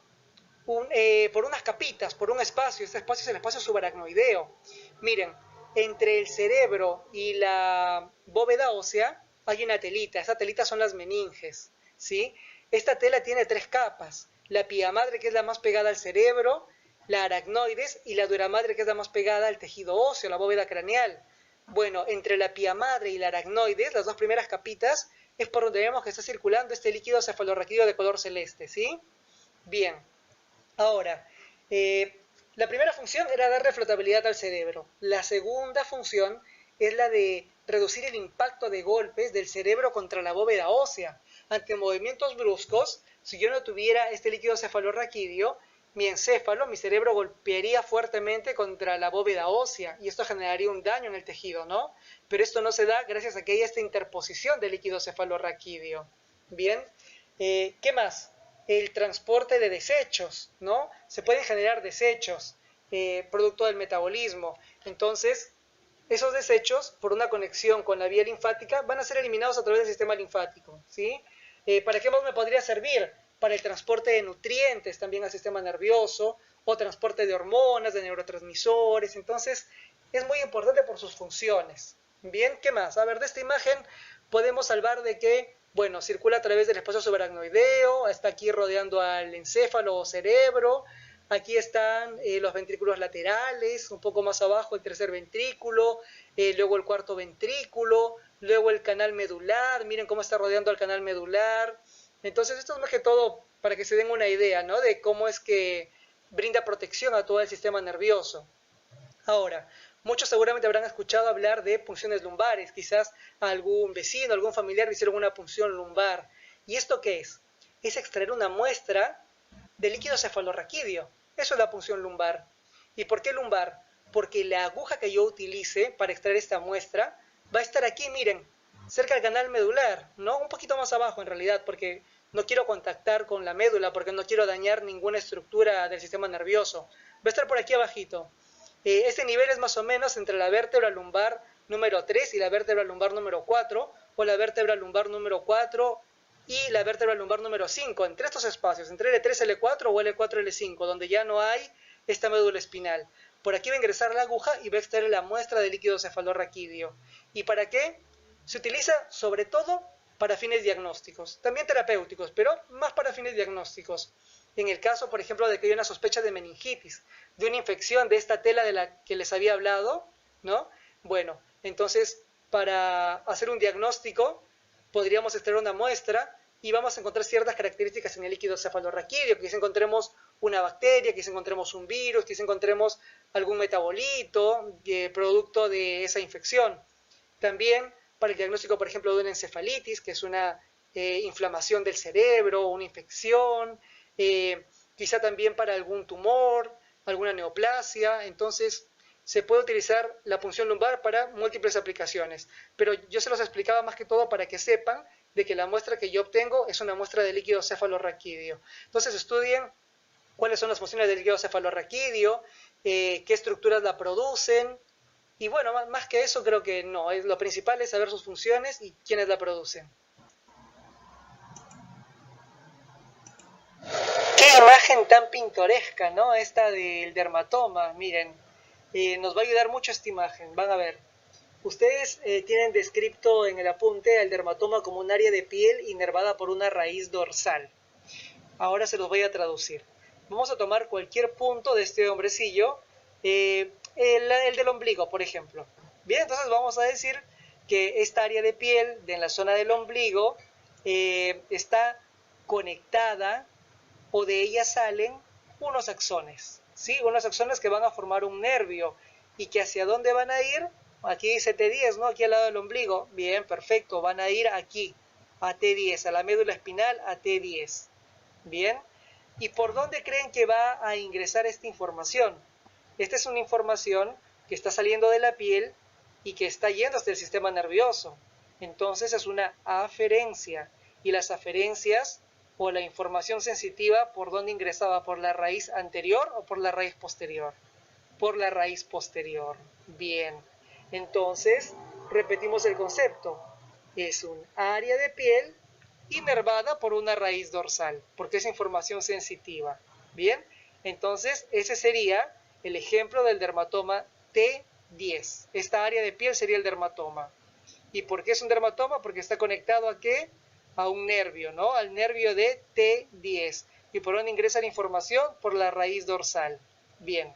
unas capitas, por un espacio. Este espacio es el espacio subaracnoideo. Miren, entre el cerebro y la bóveda ósea hay una telita. Esta telita son las meninges, ¿sí? Esta tela tiene 3 capas. La pía madre, que es la más pegada al cerebro, la aracnoides, y la dura madre, que es la más pegada al tejido óseo, la bóveda craneal. Bueno, entre la pía madre y la aracnoides, las 2 primeras capitas, es por donde vemos que está circulando este líquido cefalorraquídeo de color celeste, ¿sí? Bien. Ahora, la primera función era darle flotabilidad al cerebro. La segunda función es la de reducir el impacto de golpes del cerebro contra la bóveda ósea. Ante movimientos bruscos, si yo no tuviera este líquido cefalorraquídeo, mi encéfalo, mi cerebro golpearía fuertemente contra la bóveda ósea y esto generaría un daño en el tejido, ¿no? Pero esto no se da gracias a que hay esta interposición del líquido cefalorraquídeo. Bien, ¿qué más? El transporte de desechos, ¿no? Se pueden generar desechos producto del metabolismo. Entonces, esos desechos, por una conexión con la vía linfática, van a ser eliminados a través del sistema linfático, ¿sí? ¿Para qué más me podría servir? Para el transporte de nutrientes también al sistema nervioso, o transporte de hormonas, de neurotransmisores. Entonces, es muy importante por sus funciones. Bien, ¿qué más? A ver, de esta imagen podemos salvar de que, bueno, circula a través del espacio subaracnoideo, está aquí rodeando al encéfalo o cerebro. Aquí están los ventrículos laterales, un poco más abajo el tercer ventrículo, luego el cuarto ventrículo, luego el canal medular. Miren cómo está rodeando al canal medular. Entonces esto es más que todo para que se den una idea, ¿no?, de cómo es que brinda protección a todo el sistema nervioso. Ahora, muchos seguramente habrán escuchado hablar de punciones lumbares. Quizás a algún vecino, algún familiar le hicieron una punción lumbar. ¿Y esto qué es? Es extraer una muestra de líquido cefalorraquídeo. Eso es la punción lumbar. ¿Y por qué lumbar? Porque la aguja que yo utilice para extraer esta muestra va a estar aquí, miren, cerca del canal medular, ¿no? Un poquito más abajo en realidad, porque no quiero contactar con la médula, porque no quiero dañar ninguna estructura del sistema nervioso. Va a estar por aquí abajito. Este nivel es más o menos entre la vértebra lumbar número 3 y la vértebra lumbar número 4, o la vértebra lumbar número 4 y la vértebra lumbar número 5, entre estos espacios, entre L3, L4 o L4, L5, donde ya no hay esta médula espinal. Por aquí va a ingresar la aguja y va a extraer la muestra de líquido cefalorraquídeo. ¿Y para qué? Se utiliza sobre todo para fines diagnósticos, también terapéuticos, pero más para fines diagnósticos. En el caso, por ejemplo, de que haya una sospecha de meningitis, de una infección de esta tela de la que les había hablado, ¿no? Bueno, entonces, para hacer un diagnóstico, podríamos extraer una muestra y vamos a encontrar ciertas características en el líquido cefalorraquídeo, que quizás encontremos una bacteria, quizás encontremos un virus, quizás encontremos algún metabolito producto de esa infección. También para el diagnóstico, por ejemplo, de una encefalitis, que es una inflamación del cerebro, una infección, quizá también para algún tumor, alguna neoplasia. Entonces, se puede utilizar la punción lumbar para múltiples aplicaciones, pero yo se los explicaba más que todo para que sepan de que la muestra que yo obtengo es una muestra de líquido cefalorraquídeo. Entonces estudien cuáles son las funciones del líquido cefalorraquídeo, qué estructuras la producen, y bueno, más que eso creo que no, lo principal es saber sus funciones y quiénes la producen. Qué imagen tan pintoresca, ¿no? Esta del dermatoma, miren, nos va a ayudar mucho esta imagen, van a ver. Ustedes tienen descrito en el apunte al dermatoma como un área de piel inervada por una raíz dorsal. Ahora se los voy a traducir. Vamos a tomar cualquier punto de este hombrecillo, el del ombligo, por ejemplo. Bien, entonces vamos a decir que esta área de piel de la zona del ombligo está conectada, o de ella salen unos axones, ¿sí? Unos axones que van a formar un nervio y que hacia dónde van a ir. Aquí dice T10, ¿no? Aquí al lado del ombligo. Bien, perfecto. Van a ir aquí, a T10, a la médula espinal, a T10. Bien. ¿Y por dónde creen que va a ingresar esta información? Esta es una información que está saliendo de la piel y que está yendo hasta el sistema nervioso. Entonces es una aferencia. Y las aferencias, o la información sensitiva, ¿por dónde ingresaba? ¿Por la raíz anterior o por la raíz posterior? por la raíz posterior. Bien, entonces repetimos el concepto. Es un área de piel inervada por una raíz dorsal, porque es información sensitiva. Bien, entonces ese sería el ejemplo del dermatoma T10. Esta área de piel sería el dermatoma. ¿Y por qué es un dermatoma? Porque está conectado ¿a qué? A un nervio, ¿no? Al nervio de T10. ¿Y por dónde ingresa la información? Por la raíz dorsal. Bien.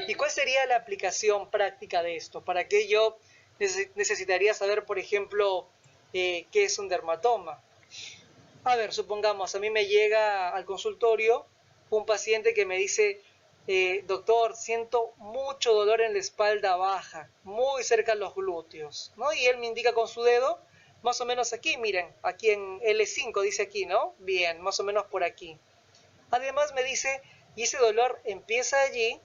¿Y cuál sería la aplicación práctica de esto? ¿Para qué yo necesitaría saber, por ejemplo, qué es un dermatoma? A ver, supongamos, a mí me llega al consultorio un paciente que me dice, doctor, siento mucho dolor en la espalda baja, muy cerca de los glúteos, ¿no? Y él me indica con su dedo, más o menos aquí, miren, aquí en L5 dice aquí, ¿no? Bien, más o menos por aquí. Además me dice, y ese dolor empieza allí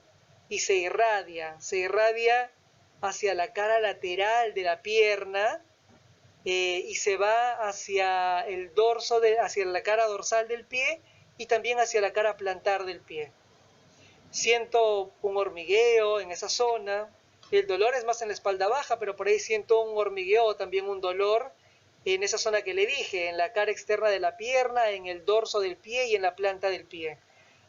y se irradia hacia la cara lateral de la pierna, y se va hacia el dorso, hacia la cara dorsal del pie y también hacia la cara plantar del pie. Siento un hormigueo en esa zona, el dolor es más en la espalda baja, pero por ahí siento un hormigueo o también un dolor en esa zona que le dije, en la cara externa de la pierna, en el dorso del pie y en la planta del pie.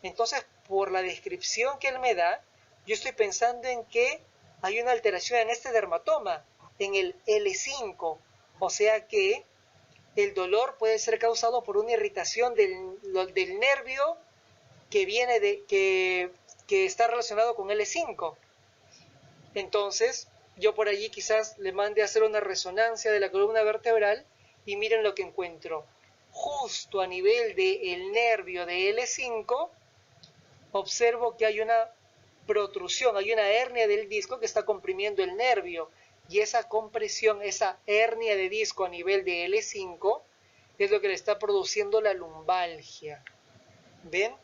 Entonces, por la descripción que él me da, yo estoy pensando en que hay una alteración en este dermatoma, en el L5, o sea que el dolor puede ser causado por una irritación del nervio que viene que está relacionado con L5. Entonces, yo por allí quizás le mande a hacer una resonancia de la columna vertebral y miren lo que encuentro. Justo a nivel del nervio de L5, observo que hay una protrusión, hay una hernia del disco que está comprimiendo el nervio. Y esa compresión, esa hernia de disco a nivel de L5, es lo que le está produciendo la lumbalgia. ¿Ven?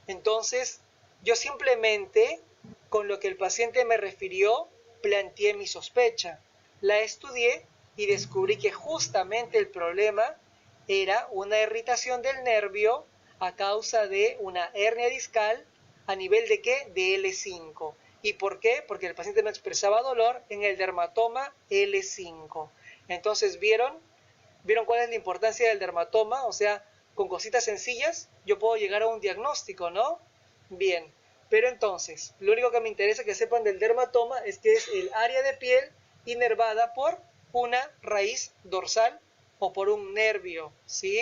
Entonces, yo simplemente, con lo que el paciente me refirió, planteé mi sospecha. La estudié y descubrí que justamente el problema era una irritación del nervio a causa de una hernia discal a nivel de ¿qué? De L5. ¿Y por qué? Porque el paciente me expresaba dolor en el dermatoma L5. Entonces, ¿vieron? ¿Vieron cuál es la importancia del dermatoma? O sea, con cositas sencillas yo puedo llegar a un diagnóstico, ¿no? Bien, pero entonces, lo único que me interesa que sepan del dermatoma es que es el área de piel inervada por una raíz dorsal o por un nervio, ¿sí?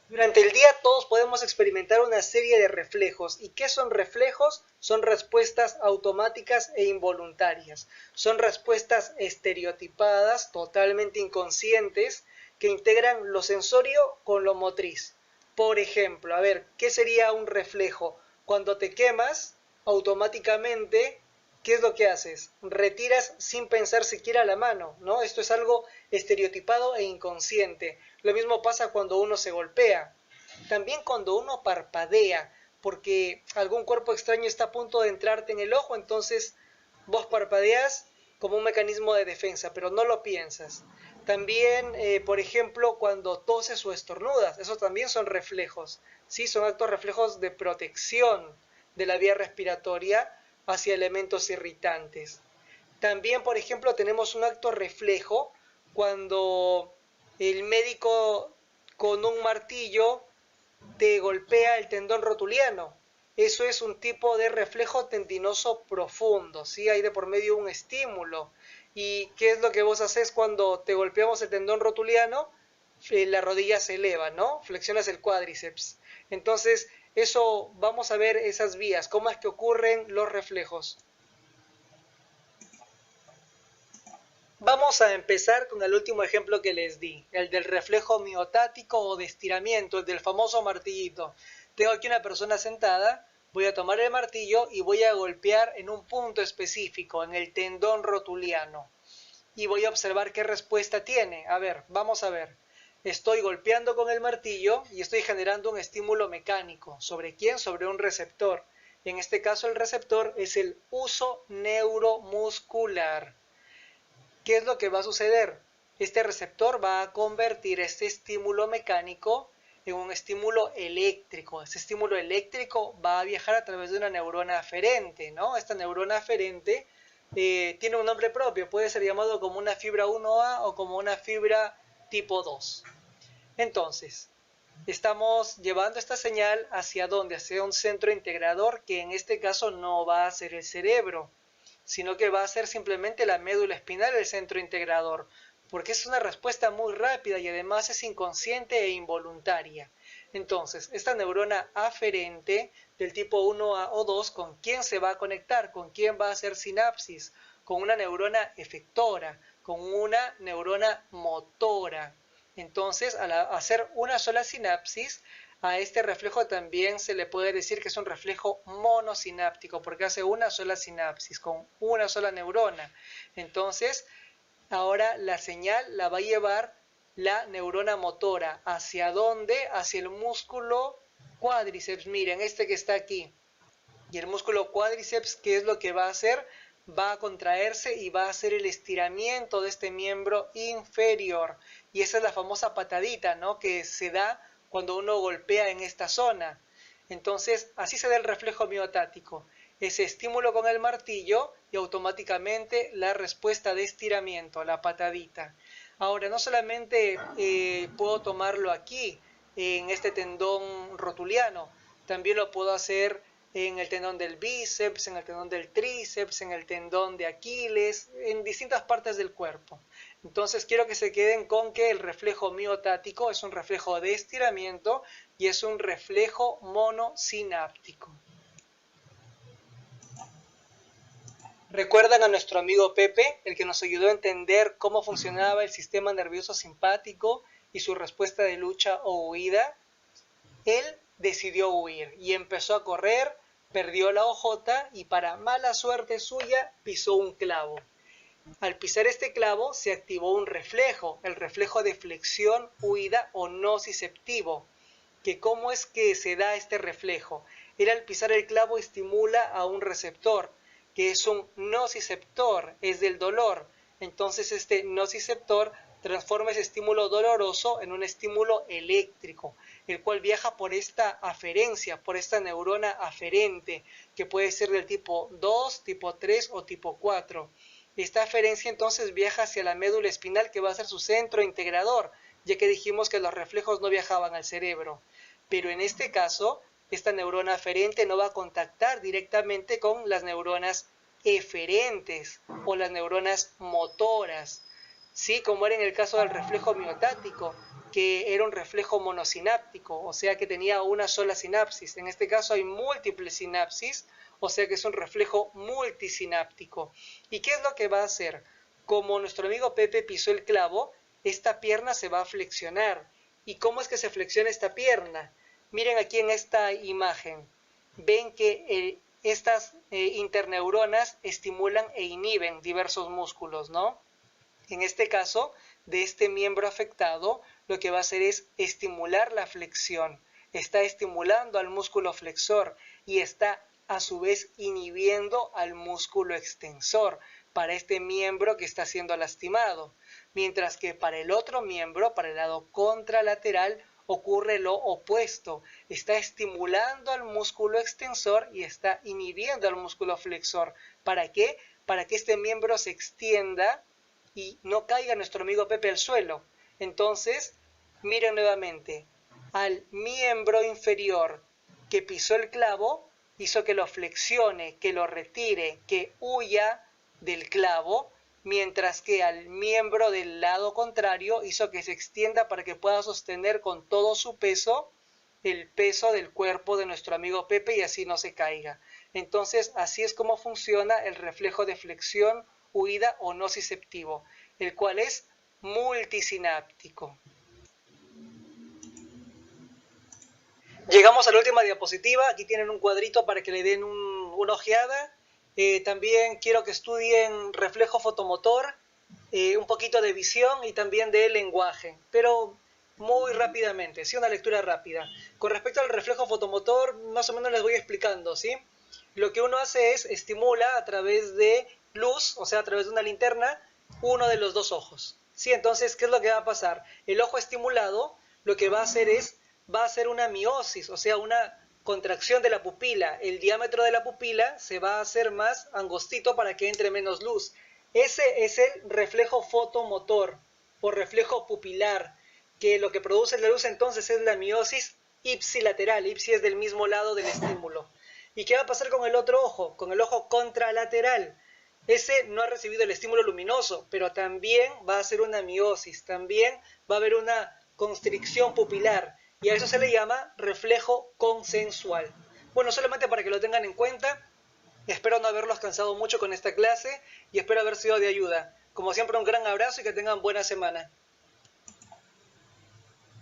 Durante el día todos podemos experimentar una serie de reflejos. ¿Y qué son reflejos? Son respuestas automáticas e involuntarias. Son respuestas estereotipadas, totalmente inconscientes, que integran lo sensorio con lo motriz. Por ejemplo, a ver, ¿qué sería un reflejo? Cuando te quemas, automáticamente, ¿qué es lo que haces? Retiras sin pensar siquiera la mano, ¿no? Esto es algo estereotipado e inconsciente. Lo mismo pasa cuando uno se golpea. También cuando uno parpadea, porque algún cuerpo extraño está a punto de entrarte en el ojo, entonces vos parpadeas como un mecanismo de defensa, pero no lo piensas. También, por ejemplo, cuando toses o estornudas, esos también son reflejos, ¿sí? Son actos reflejos de protección de la vía respiratoria hacia elementos irritantes. También, por ejemplo, tenemos un acto reflejo cuando el médico con un martillo te golpea el tendón rotuliano. Eso es un tipo de reflejo tendinoso profundo, ¿sí? Hay de por medio un estímulo. ¿Y qué es lo que vos haces cuando te golpeamos el tendón rotuliano? La rodilla se eleva, ¿no? Flexionas el cuádriceps. Entonces, eso, vamos a ver esas vías, cómo es que ocurren los reflejos. Vamos a empezar con el último ejemplo que les di, el del reflejo miotático o de estiramiento, el del famoso martillito. Tengo aquí una persona sentada, voy a tomar el martillo y voy a golpear en un punto específico, en el tendón rotuliano. Y voy a observar qué respuesta tiene. A ver, vamos a ver. Estoy golpeando con el martillo y estoy generando un estímulo mecánico. ¿Sobre quién? Sobre un receptor. En este caso el receptor es el uso neuromuscular. ¿Qué es lo que va a suceder? Este receptor va a convertir este estímulo mecánico en un estímulo eléctrico. Ese estímulo eléctrico va a viajar a través de una neurona aferente, ¿no? Esta neurona aferente tiene un nombre propio, puede ser llamado como una fibra 1A o como una fibra tipo 2. Entonces, estamos llevando esta señal ¿hacia dónde? Hacia un centro integrador que en este caso no va a ser el cerebro, sino que va a ser simplemente la médula espinal el centro integrador, porque es una respuesta muy rápida y además es inconsciente e involuntaria. Entonces, esta neurona aferente del tipo 1A o 2, ¿con quién se va a conectar? ¿Con quién va a hacer sinapsis? Con una neurona efectora, con una neurona motora. Entonces, al hacer una sola sinapsis, a este reflejo también se le puede decir que es un reflejo monosináptico, porque hace una sola sinapsis con una sola neurona. Entonces, ahora la señal la va a llevar la neurona motora. ¿Hacia dónde? Hacia el músculo cuádriceps. Miren, este que está aquí. Y el músculo cuádriceps, ¿qué es lo que va a hacer? Va a contraerse y va a hacer el estiramiento de este miembro inferior. Y esa es la famosa patadita, ¿no? Que se da cuando uno golpea en esta zona. Entonces, así se da el reflejo miotático. Ese estímulo con el martillo y automáticamente la respuesta de estiramiento, la patadita. Ahora, no solamente puedo tomarlo aquí, en este tendón rotuliano, también lo puedo hacer en el tendón del bíceps, en el tendón del tríceps, en el tendón de Aquiles, en distintas partes del cuerpo. Entonces quiero que se queden con que el reflejo miotático es un reflejo de estiramiento y es un reflejo monosináptico. ¿Recuerdan a nuestro amigo Pepe, el que nos ayudó a entender cómo funcionaba el sistema nervioso simpático y su respuesta de lucha o huida? Él decidió huir y empezó a correr, perdió la hojota y para mala suerte suya pisó un clavo. Al pisar este clavo se activó un reflejo, el reflejo de flexión, huida o nociceptivo. ¿Que cómo es que se da este reflejo? Él al pisar el clavo estimula a un receptor, que es un nociceptor, es del dolor. Entonces este nociceptor transforma ese estímulo doloroso en un estímulo eléctrico, el cual viaja por esta aferencia, por esta neurona aferente, que puede ser del tipo 2, tipo 3 o tipo 4. Esta aferencia entonces viaja hacia la médula espinal, que va a ser su centro integrador, ya que dijimos que los reflejos no viajaban al cerebro. Pero en este caso, esta neurona aferente no va a contactar directamente con las neuronas eferentes o las neuronas motoras, ¿sí? Como era en el caso del reflejo miotático, que era un reflejo monosináptico, o sea que tenía una sola sinapsis. En este caso hay múltiples sinapsis, o sea que es un reflejo multisináptico. ¿Y qué es lo que va a hacer? Como nuestro amigo Pepe pisó el clavo, esta pierna se va a flexionar. ¿Y cómo es que se flexiona esta pierna? Miren aquí en esta imagen. Ven que estas interneuronas estimulan e inhiben diversos músculos, ¿no? En este caso, de este miembro afectado, lo que va a hacer es estimular la flexión. Está estimulando al músculo flexor y está a su vez inhibiendo al músculo extensor para este miembro que está siendo lastimado. Mientras que para el otro miembro, para el lado contralateral, ocurre lo opuesto. Está estimulando al músculo extensor y está inhibiendo al músculo flexor. ¿Para qué? Para que este miembro se extienda y no caiga nuestro amigo Pepe al suelo. Entonces, miren nuevamente, al miembro inferior que pisó el clavo, hizo que lo flexione, que lo retire, que huya del clavo, mientras que al miembro del lado contrario hizo que se extienda para que pueda sostener con todo su peso el peso del cuerpo de nuestro amigo Pepe y así no se caiga. Entonces, así es como funciona el reflejo de flexión, huida o nociceptivo, el cual es multisináptico. Llegamos a la última diapositiva. Aquí tienen un cuadrito para que le den una ojeada. También quiero que estudien reflejo fotomotor, un poquito de visión y también de lenguaje, pero muy rápidamente, ¿sí? Una lectura rápida. Con respecto al reflejo fotomotor, más o menos les voy explicando, ¿sí? Lo que uno hace es estimula a través de luz, o sea, a través de una linterna, uno de los dos ojos, ¿sí? Entonces, ¿qué es lo que va a pasar? El ojo estimulado lo que va a hacer es va a ser una miosis, o sea, una contracción de la pupila. El diámetro de la pupila se va a hacer más angostito para que entre menos luz. Ese es el reflejo fotomotor o reflejo pupilar, que lo que produce la luz entonces es la miosis ipsilateral. Ipsi es del mismo lado del estímulo. ¿Y qué va a pasar con el otro ojo? Con el ojo contralateral. Ese no ha recibido el estímulo luminoso, pero también va a hacer una miosis, también va a haber una constricción pupilar, y a eso se le llama reflejo consensual. Bueno, solamente para que lo tengan en cuenta, espero no haberlos cansado mucho con esta clase y espero haber sido de ayuda. Como siempre, un gran abrazo y que tengan buena semana.